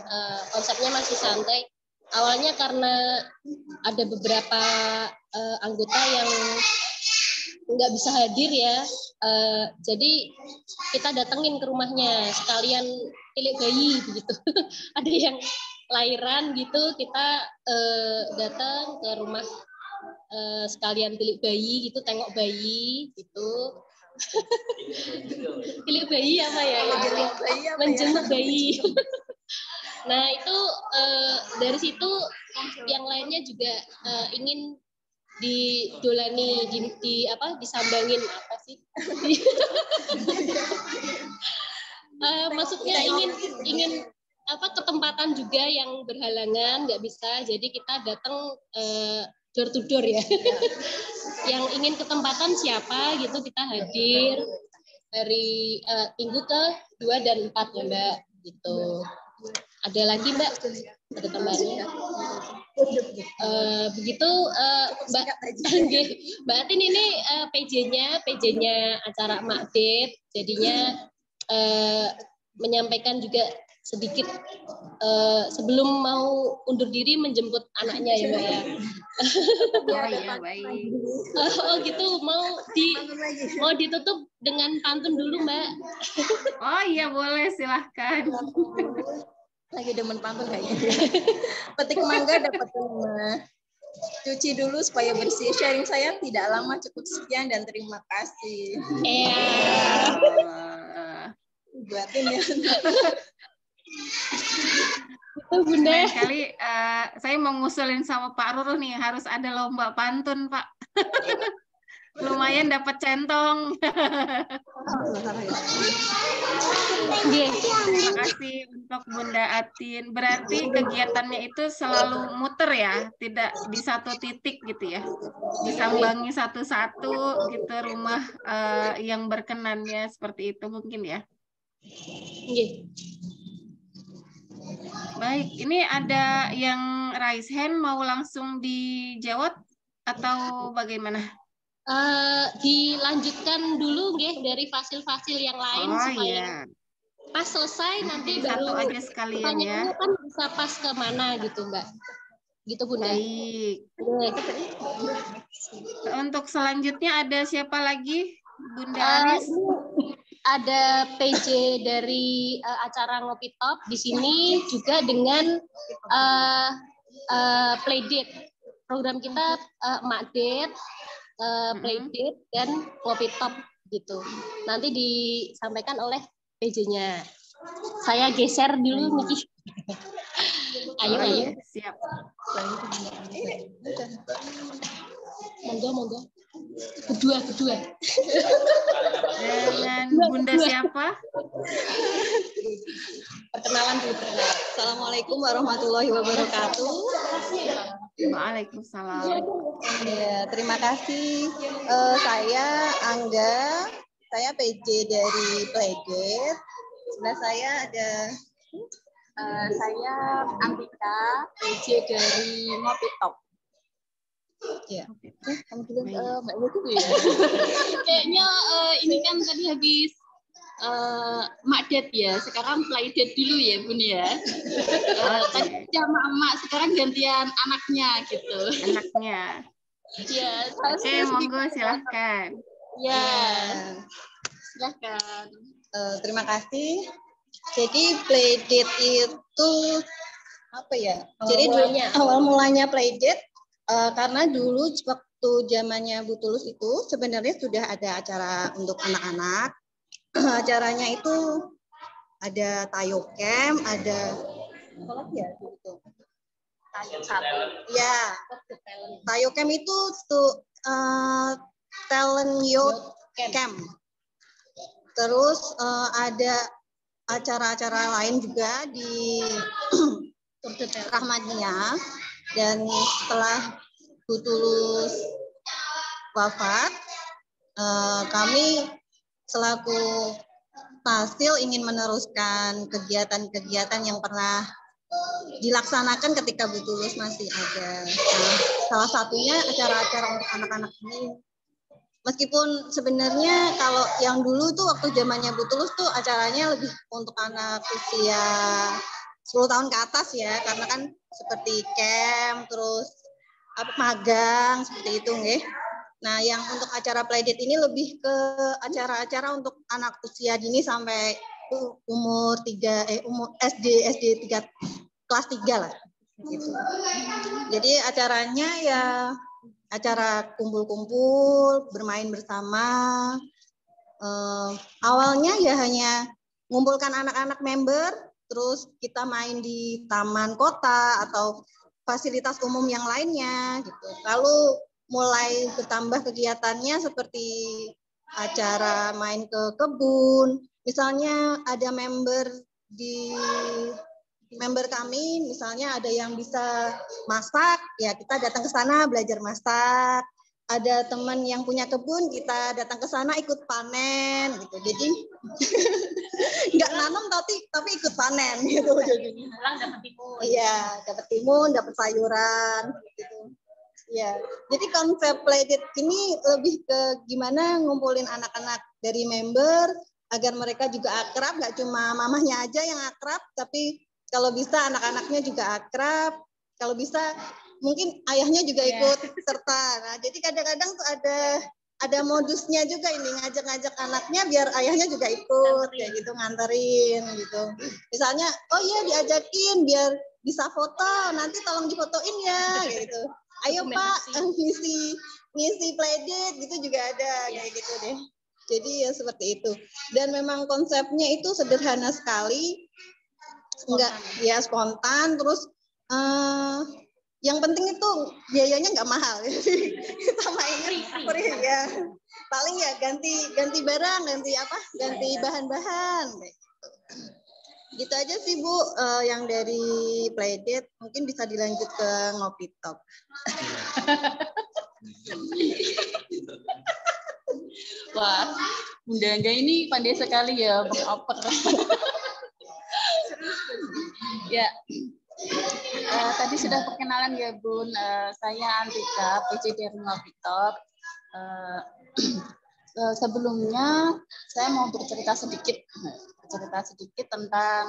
Konsepnya masih santai. Awalnya karena ada beberapa anggota yang nggak bisa hadir ya, jadi kita datengin ke rumahnya sekalian tilik bayi begitu. Ada yang lahiran gitu, kita datang ke rumah sekalian tilik bayi gitu, tengok bayi gitu. Tilik bayi apa ya? Menjenguk bayi. Nah itu dari situ yang lainnya juga ingin didolani, disambangin apa sih? Maksudnya ingin ketempatan juga yang berhalangan nggak bisa, jadi kita datang door to door ya. Yang ingin ketempatan siapa gitu kita hadir dari minggu ke 2 dan 4 ya Mbak gitu. Ada lagi Mbak? Ada tambahannya? Begitu Mbak Atin ini PJ-nya acara Makdet, jadinya menyampaikan juga sedikit sebelum mau undur diri menjemput anaknya ya Mbak ya. Oh iya, baik. Oh gitu, mau ditutup dengan pantun dulu Mbak. Oh iya, boleh, silahkan. Lagi demen pantun kayaknya. Petik mangga dapat 5. Cuci dulu supaya bersih. Sharing saya tidak lama, cukup sekian dan terima kasih. Buatin ya. Bunda. Lain kali saya mau ngusulin sama Pak Ruru nih, harus ada lomba pantun Pak. Lumayan dapat centong. Terima kasih untuk Bunda Atin. Berarti kegiatannya itu selalu muter ya, tidak di satu titik gitu ya. Disambangi satu-satu gitu rumah yang berkenannya, seperti itu mungkin ya. Baik, ini ada yang raise hand, mau langsung dijawab atau bagaimana? Dilanjutkan dulu nggih dari fasil-fasil yang lain supaya pas selesai nanti baru satu aja sekalian ya. Kan bisa pas ke mana gitu Mbak. Gitu Bunda. Baik. Untuk selanjutnya ada siapa lagi? Bunda Aris? Ada PJ dari acara Ngopi Talk di sini juga dengan Playdate. Program kita Makdet, Playdate dan Ngopi Talk gitu. Nanti disampaikan oleh PJ-nya. Saya geser dulu Miki. Ayo. Siap. Monggo. Kedua. Dengan Bunda siapa? Perkenalan dulu. Assalamualaikum warahmatullahi wabarakatuh. Waalaikumsalam. Ya, terima kasih. Saya Angga, saya PJ dari Playdate. Sebelah saya ada saya Ambika, PJ dari Ngopi Talk. Ya. Mbak Ibu ya. Kayaknya ini kan tadi habis Makdet ya, sekarang Playdate dulu ya Bun ya. Tadi sama emak, sekarang gantian anaknya gitu. Anaknya. Ya, oke, monggo silahkan. Ya, silahkan. Terima kasih. Jadi Playdate itu apa ya? Jadi awal mulanya Playdate karena dulu waktu zamannya Bu Tulus itu sebenarnya sudah ada acara untuk anak-anak. Acaranya itu ada Tayokem, ada apa lagi ya itu? Ya, Tayokem itu tuh talent youth camp. Terus ada acara-acara lain juga di Rahmadiyah, dan setelah Bu Tulus wafat, kami selaku Tasil ingin meneruskan kegiatan-kegiatan yang pernah dilaksanakan ketika Bu Tulus masih ada. Nah, salah satunya acara-acara untuk anak-anak ini. Meskipun sebenarnya kalau yang dulu tuh waktu zamannya Bu Tulus tuh acaranya lebih untuk anak usia 10 tahun ke atas ya, karena kan seperti camp, terus magang seperti itu nggih. Nah, yang untuk acara playdate ini lebih ke acara-acara untuk anak usia dini sampai umur SD 3 kelas 3 lah gitu. Jadi acaranya ya acara kumpul-kumpul, bermain bersama. Awalnya ya hanya mengumpulkan anak-anak member, terus kita main di taman kota atau fasilitas umum yang lainnya gitu. Lalu mulai bertambah kegiatannya seperti acara main ke kebun. Misalnya ada member kami, misalnya ada yang bisa masak, ya kita datang ke sana belajar masak. Ada teman yang punya kebun, kita datang ke sana ikut panen gitu. Jadi nggak nanam tapi ikut panen gitu. Jadi pulang dapat timun. Iya, dapat timun, dapat sayuran gitu. Ya, jadi konsep playdate ini lebih ke gimana ngumpulin anak-anak dari member agar mereka juga akrab, nggak cuma mamahnya aja yang akrab, tapi kalau bisa anak-anaknya juga akrab, kalau bisa mungkin ayahnya juga ikut serta. Nah, jadi kadang-kadang tuh ada modusnya juga ini, ngajak-ngajak anaknya biar ayahnya juga ikut, kayak gitu, nganterin gitu. Misalnya, oh iya diajakin biar bisa foto, nanti tolong difotoin ya, gitu. Ayo Pak, ngisi playdate gitu juga ada, kayak gitu deh. Jadi ya seperti itu. Dan memang konsepnya itu sederhana sekali, enggak ya spontan, terus yang penting itu biayanya nggak mahal. Jadi kita mainnya free ya. Paling ya ganti barang, ganti bahan-bahan. Gitu aja sih Bu, yang dari playdate. Mungkin bisa dilanjut ke ngopi talk. Wah, Bunda Angga ini pandai sekali ya mengoper. Ya, tadi sudah perkenalan ya Bun. Saya Antika, PC dari Ngopi Talk. Sebelumnya saya mau bercerita sedikit tentang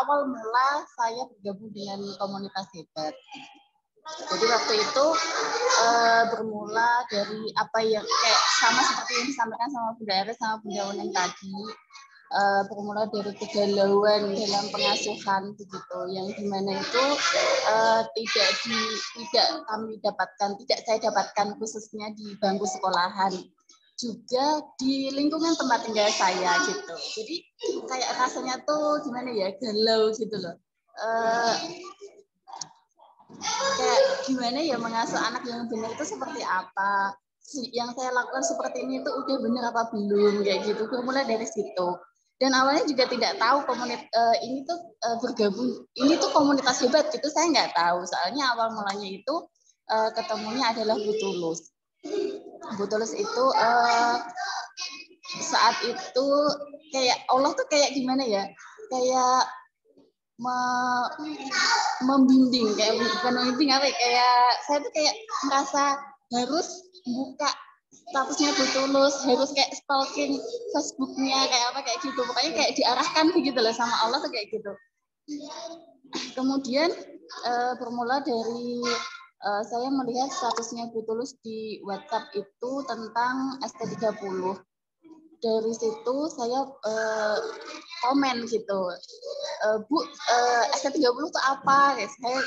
awal mula saya bergabung dengan komunitas Hebat. Jadi waktu itu bermula dari apa yang kayak sama seperti yang disampaikan sama Bunda Eres sama Bunda Uneng tadi. Bermula dari kegalauan dalam pengasuhan begitu, yang dimana itu tidak saya dapatkan khususnya di bangku sekolahan, juga di lingkungan tempat tinggal saya gitu. Jadi kayak rasanya tuh gimana ya, galau gitu loh. Kayak gimana ya mengasuh anak yang benar itu seperti apa, yang saya lakukan seperti ini itu udah benar apa belum, kayak gitu. Bermula dari situ. Dan awalnya juga tidak tahu ini tuh bergabung, ini tuh komunitas Hebat gitu, saya nggak tahu. Soalnya awal mulanya itu ketemunya adalah Bu Tulus. Bu Tulus itu saat itu kayak Allah tuh kayak gimana ya, kayak membimbing, kayak bukan membimbing apa ya, kayak saya tuh kayak merasa harus buka statusnya Bu Tulus, harus kayak stalking Facebooknya kayak apa kayak gitu, pokoknya kayak diarahkan begitu loh sama Allah tuh kayak gitu. Kemudian bermula dari saya melihat statusnya Bu Tulus di WhatsApp itu tentang ST30. Dari situ saya komen gitu, Bu, ST30 itu apa? Saya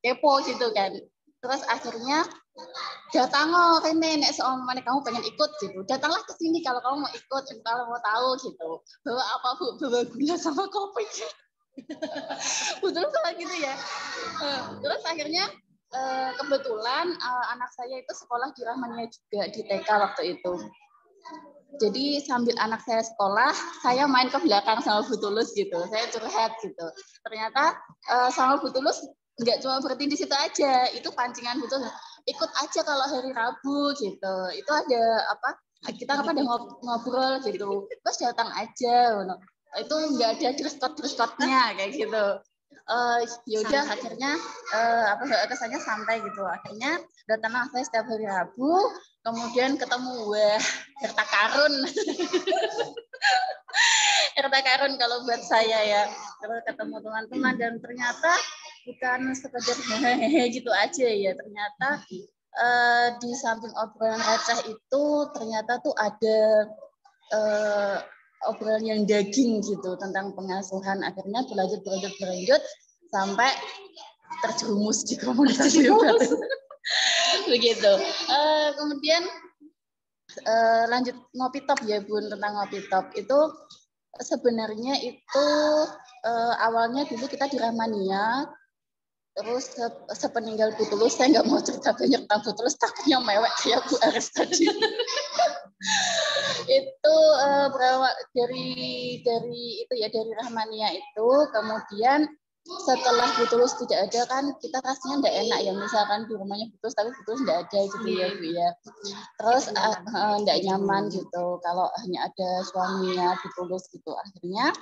kepo gitu kan. Terus akhirnya datang Rene, nek seomane kamu pengen ikut gitu, datanglah ke sini kalau kamu mau ikut, kalau mau tahu gitu. Bawa apa Bu? Bawa gula sama kopi. Betul salah gitu ya. Terus akhirnya kebetulan anak saya itu sekolah di Rahmania juga di TK waktu itu. Jadi sambil anak saya sekolah, saya main ke belakang sama Bu Tulus gitu. Saya curhat gitu. Ternyata sama Bu Tulus nggak cuma berhenti di situ aja. Itu pancingan Bu Tulus. Ikut aja kalau hari Rabu gitu. Itu ada apa? Kita pada ngobrol gitu. Terus datang aja. Itu nggak ada dress-code-nya kayak gitu. Yaudah akhirnya kesannya santai gitu. Akhirnya datang saya setiap hari Rabu. Kemudian ketemu harta karun. Harta karun kalau buat saya ya. Kalau ketemu teman-teman dan ternyata bukan sekedar hehehe gitu aja ya. Ternyata di samping obrolan receh itu ternyata tuh ada obrolan yang daging gitu tentang pengasuhan. Akhirnya berlanjut sampai terjerumus di komunitas hebat. Begitu. Kemudian lanjut ngopi top ya Bun, tentang ngopi top itu sebenarnya itu awalnya dulu kita di Rahmania, terus sepeninggal Bu Tulus saya nggak mau cerita banyak tentang Bu Tulus, takutnya mewek kayak Bu Aris tadi. Itu berawal dari itu ya, dari Rahmania itu. Kemudian setelah Bu Tulus tidak ada kan kita rasanya nggak enak ya, misalkan di rumahnya Bu Tulus tapi Bu Tulus nggak ada gitu ya Bu ya. Terus nggak nyaman gitu kalau hanya ada suaminya Bu Tulus gitu. Akhirnya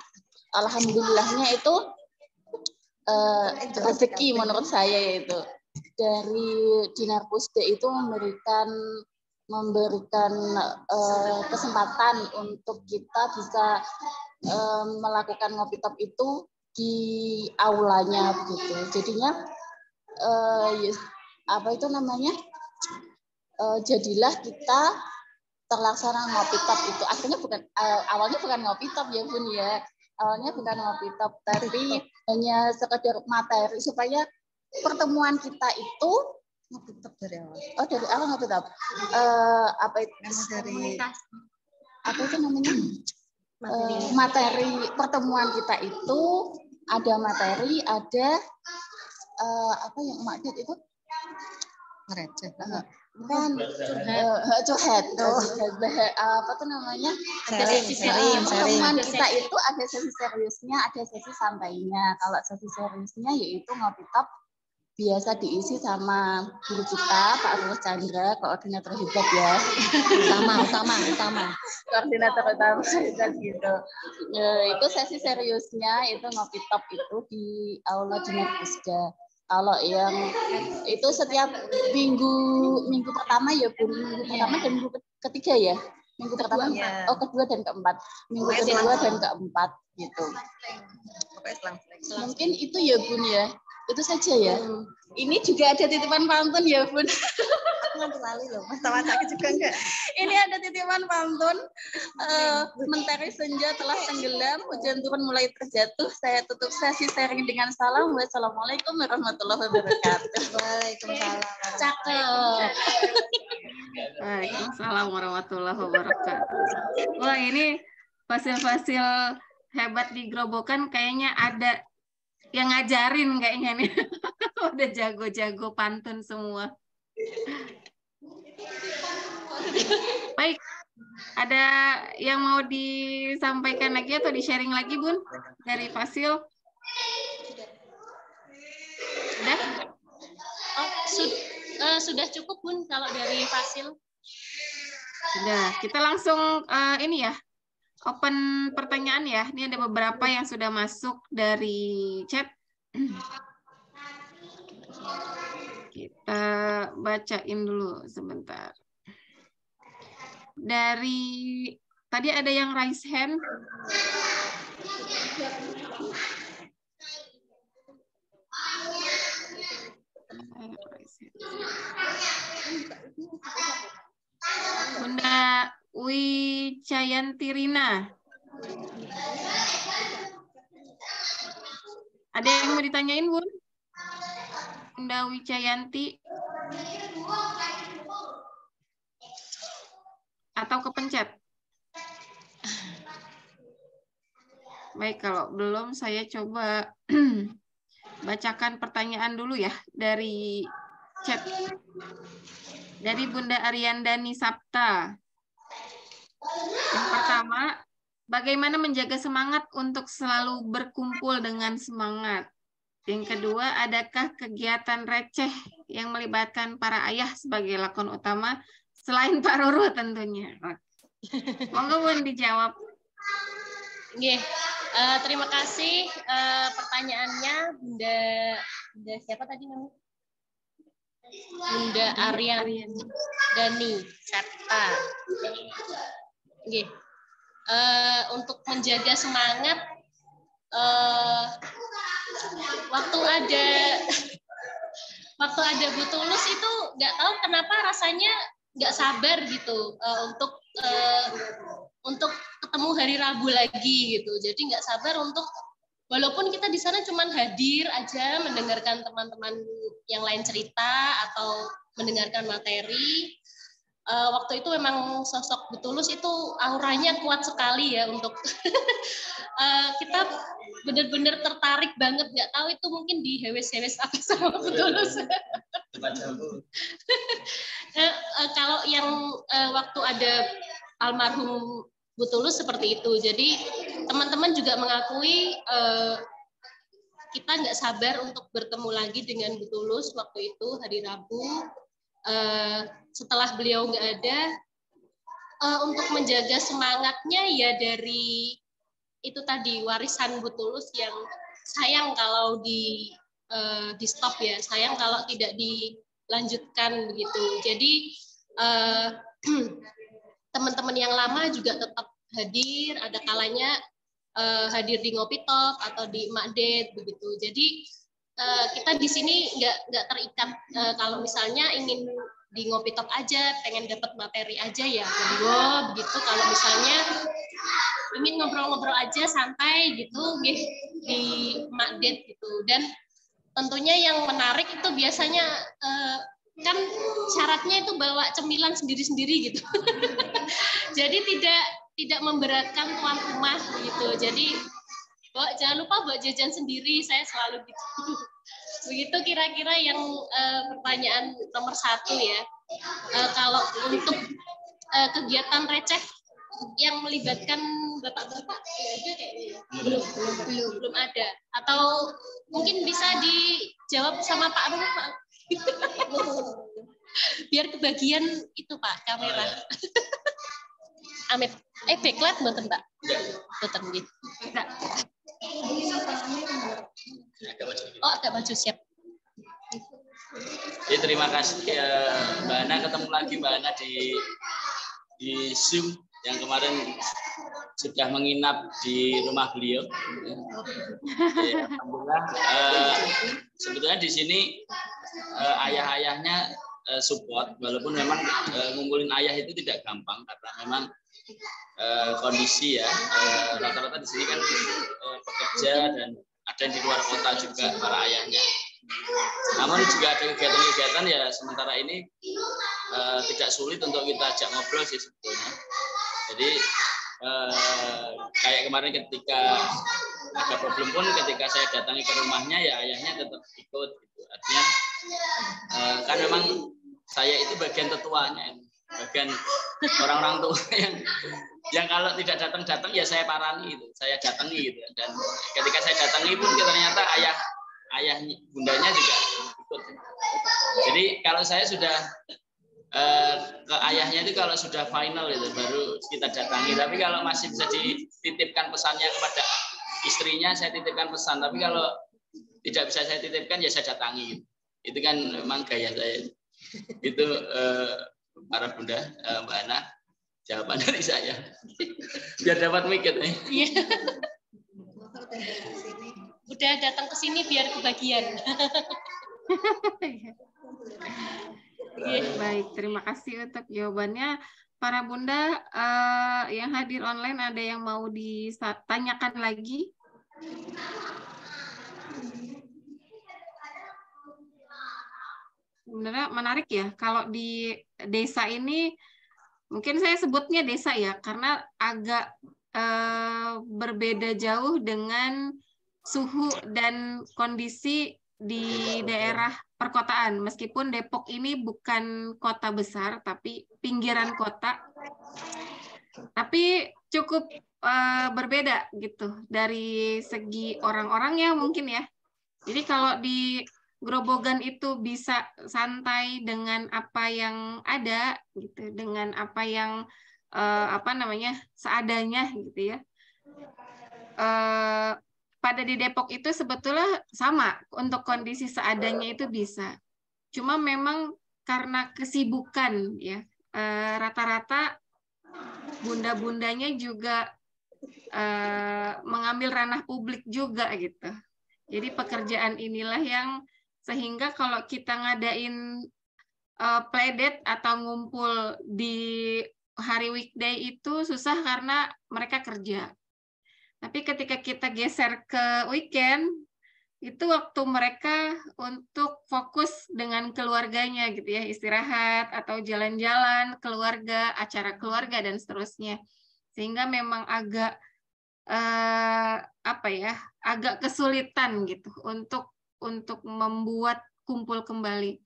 alhamdulillahnya itu rezeki menurut saya yaitu dari Dinar Pusda itu memberikan kesempatan untuk kita bisa melakukan ngopi top itu di aulanya begitu. Jadinya jadilah kita terlaksana ngopi top itu. Akhirnya awalnya bukan ngopi top ya Bun ya. Awalnya bukan ngopi top, tapi hanya sekedar materi supaya pertemuan kita itu ngopi top dari awal. Oh, dari awal ngopi top. Materi pertemuan kita itu ada materi, ada apa yang Mak Dit itu receh. Bukan curhat. Apa tuh namanya? Pertemuan kita itu ada sesi seriusnya, ada sesi santainya. Kalau sesi seriusnya yaitu ngopi top biasa diisi sama guru kita Pak Rulus Chandra, koordinator hebat ya. Utama. Koordinator utama hebat gitu. Itu sesi seriusnya itu ngopi top itu di Aula Dinar Pusda. Kalau yang itu setiap minggu pertama ya Bu, minggu pertama dan minggu ketiga ya. Minggu pertama, kedua dan keempat. Minggu kedua dan keempat gitu. Mungkin itu ya Bun ya. Itu saja ya. Ini juga ada titipan pantun ya Bun. Aku nggak lali loh. Mas tawa juga enggak. Ini ada titipan pantun. Mentari senja telah tenggelam, hujan turun mulai terjatuh. Saya tutup sesi sharing dengan salam. Wassalamualaikum warahmatullahi wabarakatuh. Waalaikumsalam. Cakep. Waalaikumsalam warahmatullahi wabarakatuh. Wah, ini fasil-fasil hebat di Grobogan kayaknya ada yang ngajarin kayaknya nih. Udah jago-jago pantun semua. Baik, ada yang mau disampaikan lagi atau di-sharing lagi Bun dari Fasil? Sudah? Sudah cukup Bun kalau dari Fasil. Sudah, kita langsung ini ya. Open pertanyaan ya. Ini ada beberapa yang sudah masuk dari chat. Kita bacain dulu sebentar. Dari tadi ada yang raise hand. Bunda Wicayantirina. Ada yang mau ditanyain, Bun? Bunda Wicayanti. Atau kepencet? Baik, kalau belum saya coba bacakan pertanyaan dulu ya dari chat. Dari Bunda Ariandani Sapta. pertama, bagaimana menjaga semangat untuk selalu berkumpul dengan semangat. Yang kedua, adakah kegiatan receh yang melibatkan para ayah sebagai lakon utama selain Pak Roro tentunya? Monggo Bun dijawab. Nggih. Terima kasih pertanyaannya Bunda siapa tadi namanya? Bunda Aryan Dani Sarta. Nggih. Untuk menjaga semangat waktu ada Bu Tulus itu nggak tahu kenapa rasanya nggak sabar gitu untuk ketemu hari Rabu lagi gitu. Jadi nggak sabar untuk walaupun kita di sana cuma hadir aja mendengarkan teman-teman yang lain cerita atau mendengarkan materi. Waktu itu memang sosok Bu Tulus itu auranya kuat sekali ya untuk kita benar-benar tertarik banget, nggak tahu itu mungkin dihewes-hewes apa sama Bu Tulus. Kalau yang waktu ada almarhum Bu Tulus seperti itu, jadi teman-teman juga mengakui kita nggak sabar untuk bertemu lagi dengan Bu Tulus waktu itu hari Rabu. Setelah beliau nggak ada, untuk menjaga semangatnya ya dari itu tadi warisan Bu Tulus yang sayang kalau di stop ya, sayang kalau tidak dilanjutkan begitu. Jadi teman-teman yang lama juga tetap hadir, ada kalanya hadir di Ngopi Talk atau di Makdet begitu. Jadi kita di sini nggak terikat kalau misalnya ingin di Ngopi Talk aja, pengen dapat materi aja ya monggo begitu. Kalau misalnya ingin ngobrol-ngobrol aja santai gitu di Makdet gitu. Dan tentunya yang menarik itu biasanya kan syaratnya itu bawa cemilan sendiri-sendiri gitu. Jadi tidak memberatkan tuan rumah gitu. Jadi jangan lupa bawa jajan sendiri, saya selalu gitu. Begitu kira-kira yang pertanyaan nomor 1 ya. Kalau untuk kegiatan receh yang melibatkan bapak-bapak belum ada. Atau mungkin bisa dijawab sama Pak Roro, Pak. Biar kebagian itu Pak kamera. Amit. Backlight mboten Pak? Mboten nggih. Oh, agak maju siap. Ya, terima kasih Mbak Ana, ketemu lagi Mbak Ana di Zoom yang kemarin sudah menginap di rumah beliau. Ya, alhamdulillah. Sebetulnya di sini ayah-ayahnya support, walaupun memang ngumpulin ayah itu tidak gampang karena memang kondisi ya rata-rata di sini kan pekerja dan ada yang di luar kota juga para ayahnya. Namun juga ada kegiatan-kegiatan ya sementara ini tidak sulit untuk kita ajak ngobrol sih sebetulnya. Jadi kayak kemarin ketika ada problem pun ketika saya datangi ke rumahnya ya ayahnya tetap ikut gitu. Artinya kan memang saya itu bagian tetuanya, bagian orang-orang tua yang kalau tidak datang ya saya parani gitu, saya datangi gitu. Dan ketika saya datangi pun ternyata ayah bundanya juga ikut. Jadi kalau saya sudah ke ayahnya itu kalau sudah final itu baru kita datangi. Tapi kalau masih bisa dititipkan pesannya kepada istrinya, saya titipkan pesan. Tapi kalau tidak bisa saya titipkan ya saya datangi. Itu kan memang gaya saya. Itu para bunda, Mbak Ana, jawaban dari saya. Biar dapat mikir. Iya. Udah datang ke sini biar kebagian. Baik, terima kasih untuk jawabannya. Para bunda yang hadir online, ada yang mau ditanyakan lagi? Sebenarnya menarik ya, kalau di desa ini, mungkin saya sebutnya desa ya, karena agak berbeda jauh dengan suhu dan kondisi di daerah perkotaan. Meskipun Depok ini bukan kota besar, tapi pinggiran kota. Tapi cukup berbeda gitu dari segi orang-orangnya mungkin ya. Jadi kalau di Grobogan itu bisa santai dengan apa yang ada gitu, dengan apa yang seadanya gitu ya. Pada di Depok itu sebetulnya sama, untuk kondisi seadanya itu bisa. Cuma memang karena kesibukan ya, rata-rata bunda-bundanya juga mengambil ranah publik juga gitu. Jadi pekerjaan inilah yang sehingga kalau kita ngadain playdate atau ngumpul di hari weekday itu susah karena mereka kerja. Tapi ketika kita geser ke weekend, itu waktu mereka untuk fokus dengan keluarganya gitu ya, istirahat atau jalan-jalan keluarga, acara keluarga dan seterusnya. Sehingga memang agak agak kesulitan gitu untuk membuat kumpul kembali.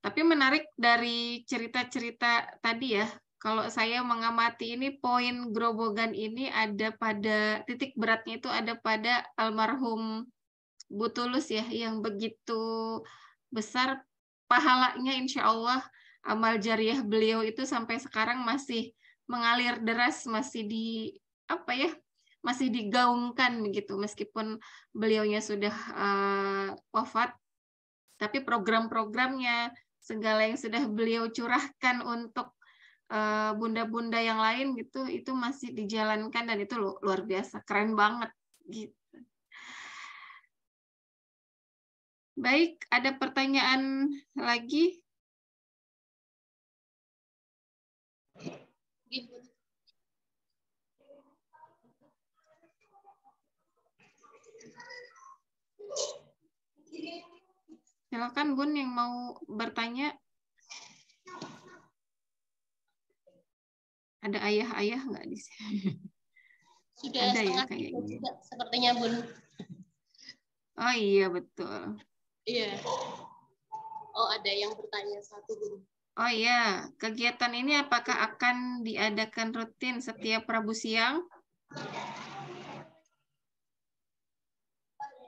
Tapi menarik dari cerita-cerita tadi ya, kalau saya mengamati ini poin Grobogan ini ada pada titik beratnya itu ada pada almarhum Bu Tulus ya, yang begitu besar pahalanya, insya Allah amal jariah beliau itu sampai sekarang masih mengalir deras, masih digaungkan begitu, meskipun beliaunya sudah wafat, tapi program-programnya, segala yang sudah beliau curahkan untuk bunda-bunda yang lain gitu, itu masih dijalankan dan itu luar biasa, keren banget gitu. Baik, ada pertanyaan lagi? Silakan Bun yang mau bertanya. Ada ayah-ayah nggak di sini? Sudah ada ya setengah kayaknya. juga sepertinya Bun. Oh iya betul. Iya. Oh ada yang bertanya satu Bun. Oh iya, kegiatan ini apakah akan diadakan rutin setiap Rabu siang?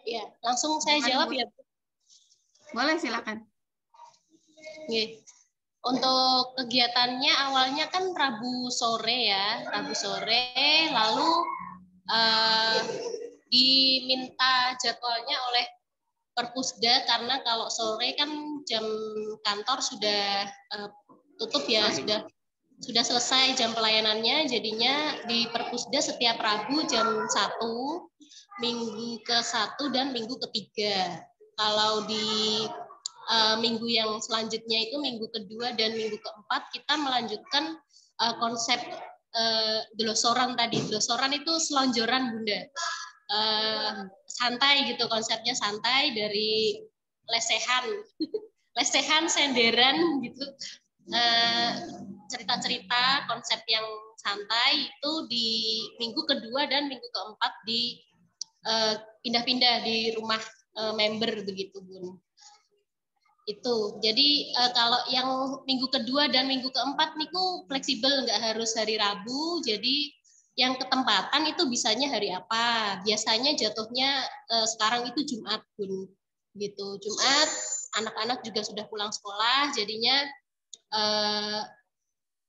Iya, langsung saya jawab ya. Boleh, silakan. Oke. Untuk kegiatannya awalnya kan Rabu sore ya, Rabu sore, lalu diminta jadwalnya oleh Perpusda karena kalau sore kan jam kantor sudah tutup ya, sudah selesai jam pelayanannya, jadinya di Perpusda setiap Rabu jam 1, minggu ke-1 dan minggu ke-3. Kalau di minggu yang selanjutnya itu minggu ke-2 dan minggu ke-4 kita melanjutkan konsep glosoran tadi. Glosoran itu selonjoran Bunda. Santai gitu, konsepnya santai, dari lesehan, senderan gitu. Cerita-cerita konsep yang santai itu di minggu ke-2 dan minggu ke-4 di pindah-pindah di rumah member begitu Bun. Itu jadi kalau yang minggu ke-2 dan minggu ke-4 niku fleksibel, nggak harus hari Rabu, jadi yang ketempatan itu bisanya hari apa, biasanya jatuhnya sekarang itu Jumat Bun gitu. Jumat anak-anak juga sudah pulang sekolah, jadinya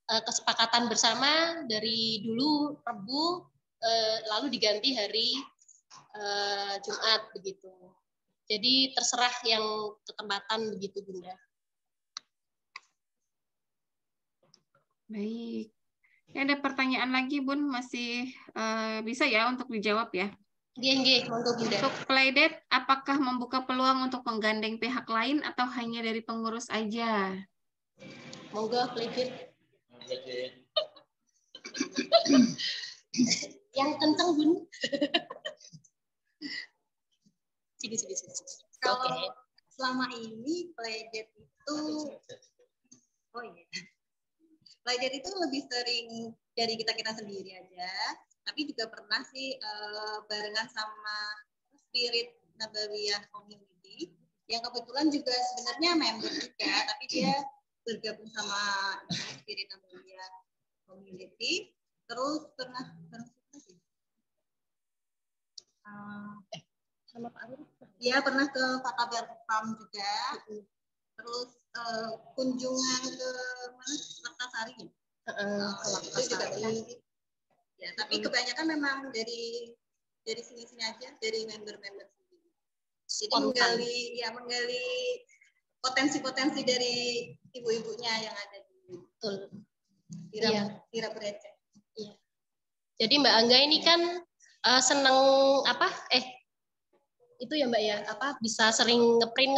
kesepakatan bersama dari dulu Rabu lalu diganti hari Jumat begitu. Jadi terserah yang ketempatan begitu Bunda. Baik. Ada pertanyaan lagi Bun, masih bisa ya untuk dijawab ya? Nggih, monggo Bunda. Untuk playdate, apakah membuka peluang untuk menggandeng pihak lain atau hanya dari pengurus aja? Monggo playdate. Yang kenceng Bun. Sini. Kalau selama ini playdate itu, playdate itu lebih sering dari kita sendiri aja, tapi juga pernah sih barengan sama Spirit Nabawiyah Community, yang kebetulan juga sebenarnya member juga, tapi dia bergabung sama Spirit Nabawiyah Community. Terus pernah sama Pak Arif. ya pernah ke Pak Kabar Pam juga. Terus kunjungan ke mana? Laktasari. Itu juga pernah. Ya, tapi kebanyakan memang dari sini-sini aja, dari member-member sendiri. Jadi menggali potensi-potensi dari ibu-ibunya yang ada di Tira Bereceh. Iya. Jadi Mbak Angga ini kan seneng itu ya Mbak ya, bisa sering ngeprint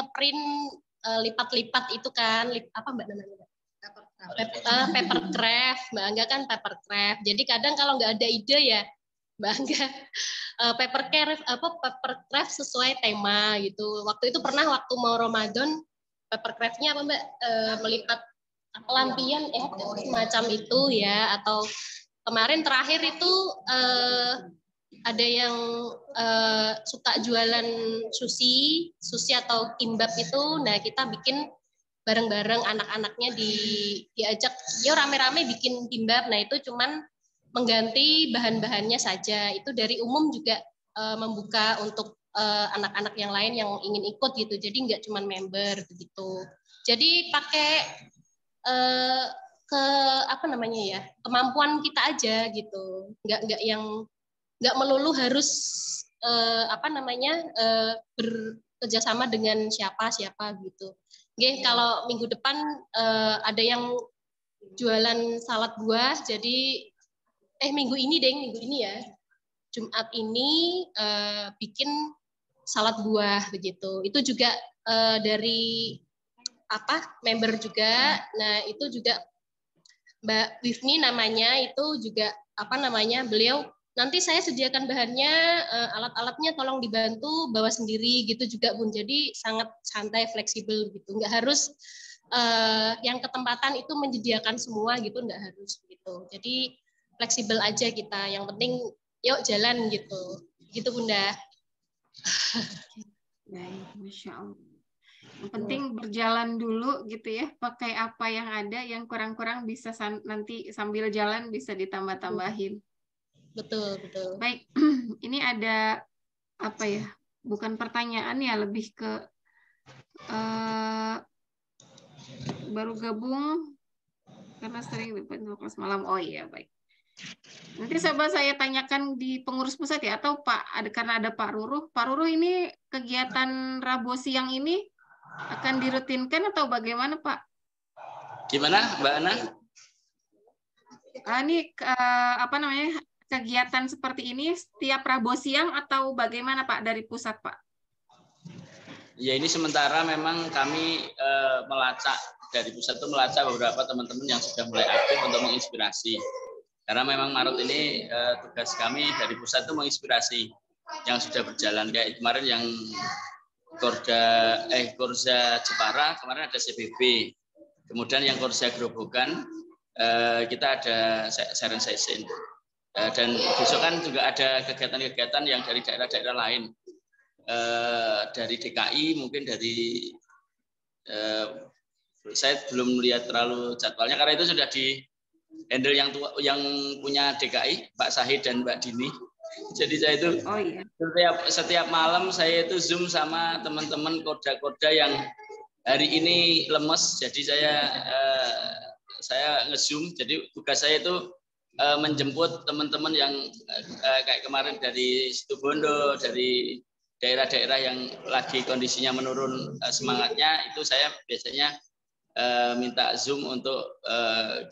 lipat-lipat itu kan, apa Mbak namanya? Paper craft. Mbak Angga kan paper craft. Jadi kadang kalau nggak ada ide ya Mbak Angga paper craft sesuai tema gitu. Waktu itu pernah waktu mau Ramadan paper craft-nya apa Mbak, melipat lampion semacam itu ya, atau kemarin terakhir itu ada yang suka jualan sushi atau kimbap itu. Nah, kita bikin bareng-bareng anak-anaknya diajak, yuk rame-rame bikin kimbap. Nah, itu cuman mengganti bahan-bahannya saja. Itu dari umum juga membuka untuk anak-anak yang lain yang ingin ikut gitu. Jadi nggak cuman member begitu. Jadi pakai kemampuan kita aja gitu. Nggak melulu harus bekerja sama dengan siapa gitu. Oke, kalau minggu depan ada yang jualan salad buah, jadi minggu ini ya, Jumat ini bikin salad buah begitu. Itu juga dari member juga. Nah, itu juga Mbak Wifni namanya, itu juga beliau nanti saya sediakan bahannya, alat-alatnya tolong dibantu bawa sendiri gitu juga Bun. Jadi sangat santai, fleksibel gitu. Nggak harus yang ketempatan itu menyediakan semua gitu, nggak harus gitu. Jadi fleksibel aja kita. Yang penting yuk jalan gitu. Gitu Bunda. Baik, Masya Allah. Yang penting berjalan dulu gitu ya, pakai apa yang ada, yang kurang-kurang bisa nanti sambil jalan bisa ditambah-tambahin. Betul. Baik, ini ada apa ya? Bukan pertanyaan ya, lebih ke baru gabung karena sering dibantu kelas malam. Oh iya, baik. Nanti coba saya tanyakan di pengurus pusat ya, atau karena ada Pak Ruruh. Pak Ruruh, ini kegiatan Rabu siang ini akan dirutinkan atau bagaimana Pak? Gimana Mbak Ana? Ini kegiatan seperti ini setiap Rabu siang atau bagaimana Pak dari pusat Pak? Ya, ini sementara memang kami melacak dari pusat itu melacak beberapa teman-teman yang sudah mulai aktif untuk menginspirasi. Karena memang Maret ini tugas kami dari pusat itu menginspirasi yang sudah berjalan. Kayak kemarin yang Korza Jepara, kemarin ada CBB. Kemudian yang Korza Grobogan, kita ada Siren Session. Dan besok kan juga ada kegiatan-kegiatan yang dari daerah-daerah lain. Dari DKI, mungkin dari saya belum melihat terlalu jadwalnya karena itu sudah di handle yang punya DKI, Pak Sahid dan Mbak Dini. Jadi saya itu setiap malam saya itu Zoom sama teman-teman koda-koda yang hari ini lemes. Jadi saya nge-Zoom. Jadi tugas saya itu menjemput teman-teman yang kayak kemarin dari Situbondo, dari daerah-daerah yang lagi kondisinya menurun semangatnya, itu saya biasanya minta Zoom untuk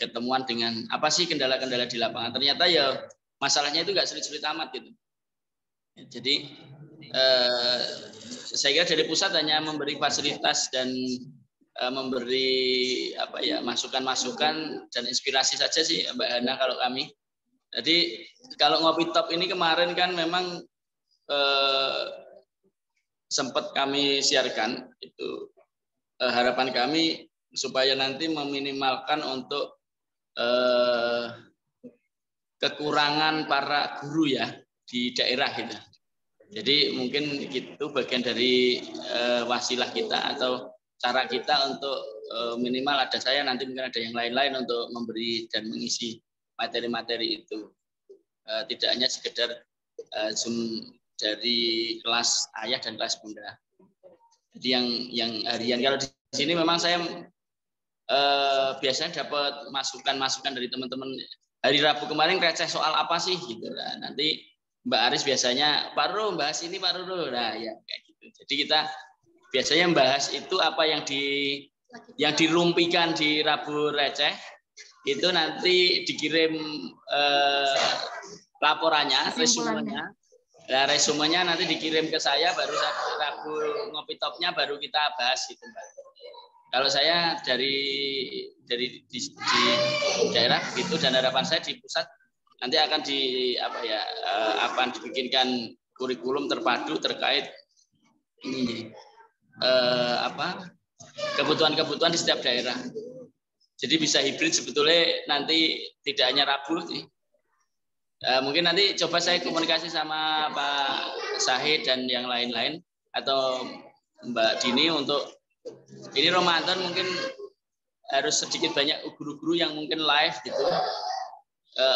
ketemuan dengan apa sih kendala-kendala di lapangan. Ternyata ya masalahnya itu nggak sulit-sulit amat gitu. Jadi saya kira dari pusat hanya memberi fasilitas dan memberi masukan-masukan dan inspirasi saja sih Mbak Hana kalau kami. Jadi kalau ngopi top ini kemarin kan memang sempat kami siarkan itu harapan kami supaya nanti meminimalkan untuk kekurangan para guru ya di daerah gitu. Jadi mungkin itu bagian dari wasilah kita atau cara kita untuk minimal ada saya, nanti mungkin ada yang lain-lain untuk memberi dan mengisi materi-materi itu. Tidak hanya sekedar Zoom dari kelas ayah dan kelas bunda. Jadi yang harian, kalau di sini memang saya biasanya dapat masukan-masukan dari teman-teman. Hari Rabu kemarin receh soal apa sih gitu. Nah, nanti Mbak Aris biasanya Pak Ru bahas ini Pak Ru. Nah ya kayak gitu. Jadi kita biasanya bahas itu apa yang dirumpikan di Rabu receh itu nanti dikirim laporannya, resumenya. Nah, resumenya nanti dikirim ke saya, baru Rabu ngopi topnya baru kita bahas itu Mbak. Kalau saya di daerah begitu, dan harapan saya di pusat nanti akan akan dibikinkan kurikulum terpadu terkait ini kebutuhan-kebutuhan di setiap daerah. Jadi bisa hibrid sebetulnya, nanti tidak hanya Rabu sih. Mungkin nanti coba saya komunikasi sama Pak Sahid dan yang lain-lain atau Mbak Dini untuk ini Ramadan mungkin harus sedikit banyak guru-guru yang mungkin live gitu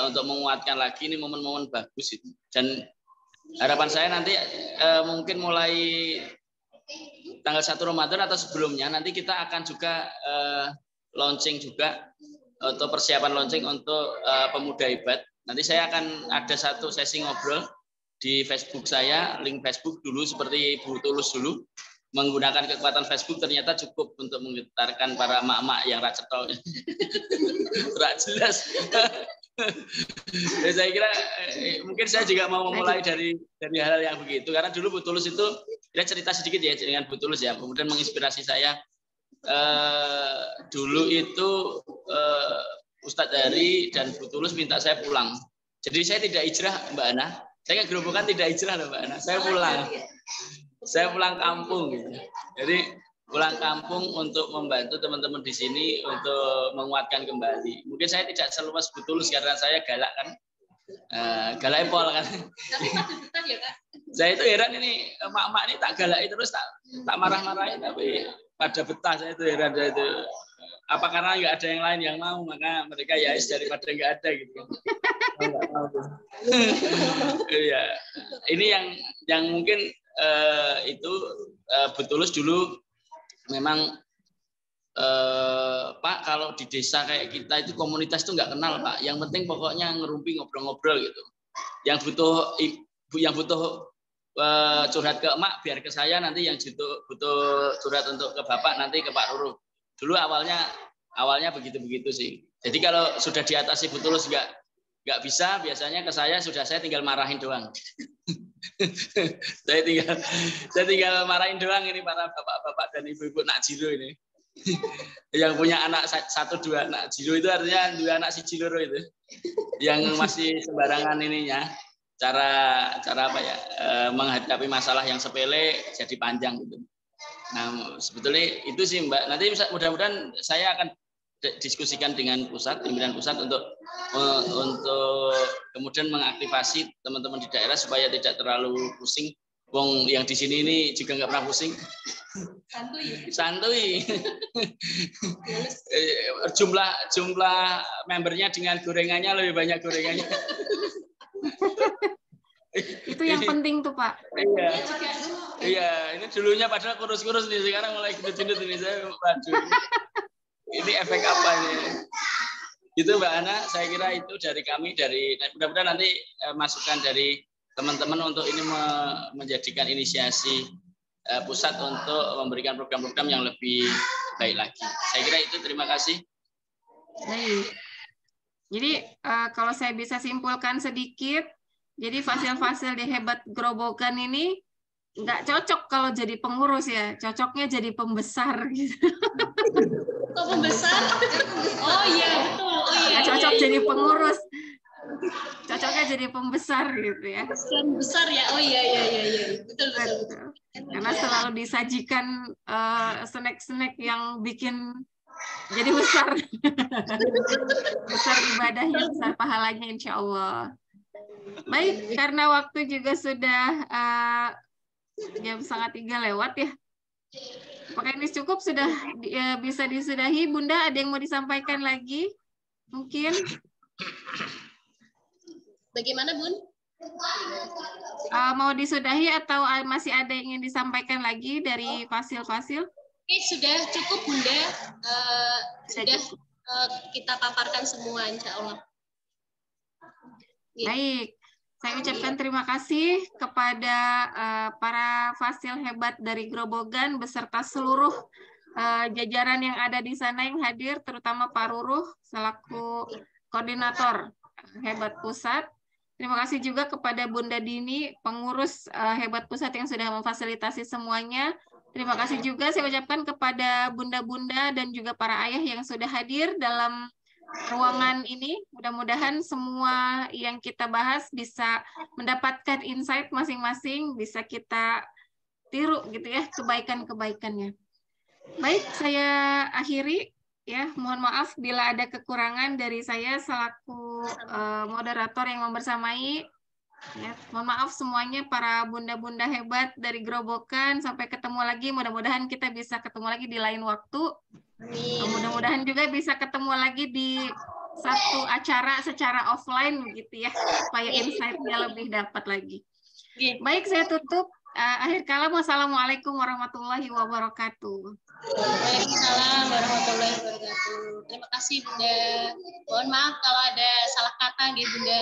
untuk menguatkan lagi ini momen-momen bagus itu. Dan harapan saya nanti mungkin mulai tanggal 1 Ramadan atau sebelumnya nanti kita akan juga launching juga atau persiapan launching untuk pemuda hebat. Nanti saya akan ada satu sesi ngobrol di Facebook saya, link Facebook dulu seperti Bu Tulus dulu. Menggunakan kekuatan Facebook ternyata cukup untuk menggetarkan para emak-emak yang racetol. Rak jelas. Saya kira mungkin saya juga mau memulai dari hal yang begitu, karena dulu Bu Tulus itu, kita cerita sedikit ya dengan Bu Tulus ya, kemudian menginspirasi saya. Dulu itu Ustadz Dari dan Bu Tulus minta saya pulang. Jadi saya tidak hijrah Mbak Ana. Saya kan gerobokan tidak hijrah Mbak Ana. Saya pulang. Saya pulang kampung gitu. Jadi pulang kampung untuk membantu teman-teman di sini untuk menguatkan kembali. Mungkin saya tidak seluas Bu Tulus karena saya galak kan. Galak pol kan. Tapi masih betah ya Kak. Saya itu heran ini emak-emak ini tak galak terus tak marah-marahin, tapi pada betah saya itu heran saya itu. Apa karena nggak ada yang lain yang mau, maka mereka ya daripada nggak ada gitu kan. Nggak mau. Iya. Ini yang mungkin itu Bu Tulus dulu memang Pak, kalau di desa kayak kita itu komunitas itu nggak kenal Pak. Yang penting pokoknya ngerumpi ngobrol-ngobrol gitu. Yang butuh curhat ke emak biar ke saya, nanti yang butuh curhat untuk ke bapak nanti ke Pak Ruru. Dulu awalnya begitu sih. Jadi kalau sudah diatasi Bu Tulus nggak bisa, biasanya ke saya saya tinggal marahin doang. saya tinggal marahin doang ini para bapak-bapak dan ibu-ibu nak jiro ini. Yang punya anak 1-2 anak jiro itu artinya 2 anak si jiloro itu. Yang masih sembarangan ininya. Cara apa ya? Menghadapi masalah yang sepele jadi panjang gitu. Nah, sebetulnya itu sih Mbak. Nanti mudah-mudahan saya akan diskusikan dengan pimpinan pusat untuk kemudian mengaktifasi teman-teman di daerah supaya tidak terlalu pusing. Wong yang di sini ini juga nggak pernah pusing. Santuy. Jumlah membernya dengan gorengannya lebih banyak gorengannya. Itu yang penting tuh Pak. Iya, ini dulunya padahal kurus-kurus nih, sekarang mulai gendut-gendut ini saya. Waduh. Ini efek apa ini? Itu Mbak Ana, saya kira itu dari kami, mudah-mudahan nanti masukan dari teman-teman untuk ini menjadikan inisiasi pusat untuk memberikan program-program yang lebih baik lagi. Saya kira itu, terima kasih. Baik. Jadi kalau saya bisa simpulkan sedikit, jadi fasil-fasil di Hebat Gerobokan ini nggak cocok kalau jadi pengurus ya, cocoknya jadi pembesar gitu. Oh, pembesar? Oh iya betul. Oh iya. Nggak cocok jadi pengurus, cocoknya jadi pembesar gitu ya. Besar ya. Oh iya. Betul. Karena selalu disajikan snack-snack yang bikin jadi besar. Besar ibadahnya, besar pahalanya insya Allah. Baik, karena waktu juga sudah jam 2:30 lewat ya. Apakah ini cukup, sudah bisa disudahi? Bunda, ada yang mau disampaikan lagi? Mungkin? Bagaimana, Bun? Mau disudahi atau masih ada yang ingin disampaikan lagi dari Fasil-Fasil? Oke, sudah cukup, Bunda. Sudah kita paparkan semua, insya Allah. Baik, saya ucapkan terima kasih kepada para Fasil hebat dari Grobogan beserta seluruh jajaran yang ada di sana yang hadir, terutama Pak Ruruh selaku koordinator hebat pusat. Terima kasih juga kepada Bunda Dini, pengurus hebat pusat yang sudah memfasilitasi semuanya. Terima kasih juga saya ucapkan kepada bunda-bunda dan juga para ayah yang sudah hadir dalam ruangan ini. Mudah-mudahan semua yang kita bahas bisa mendapatkan insight masing-masing, bisa kita tiru gitu ya kebaikan-kebaikannya. Baik, saya akhiri ya. Mohon maaf bila ada kekurangan dari saya selaku moderator yang membersamai. Ya, mohon maaf semuanya para bunda-bunda hebat dari Grobogan. Sampai ketemu lagi. Mudah-mudahan kita bisa ketemu lagi di lain waktu. Mudah-mudahan juga bisa ketemu lagi di satu acara secara offline gitu ya, supaya insight-nya lebih dapat lagi. Baik, saya tutup. Akhir kalam, wassalamualaikum warahmatullahi wabarakatuh. Waalaikumsalam warahmatullahi wabarakatuh. Terima kasih, Bunda. Mohon maaf kalau ada salah kata, Bunda.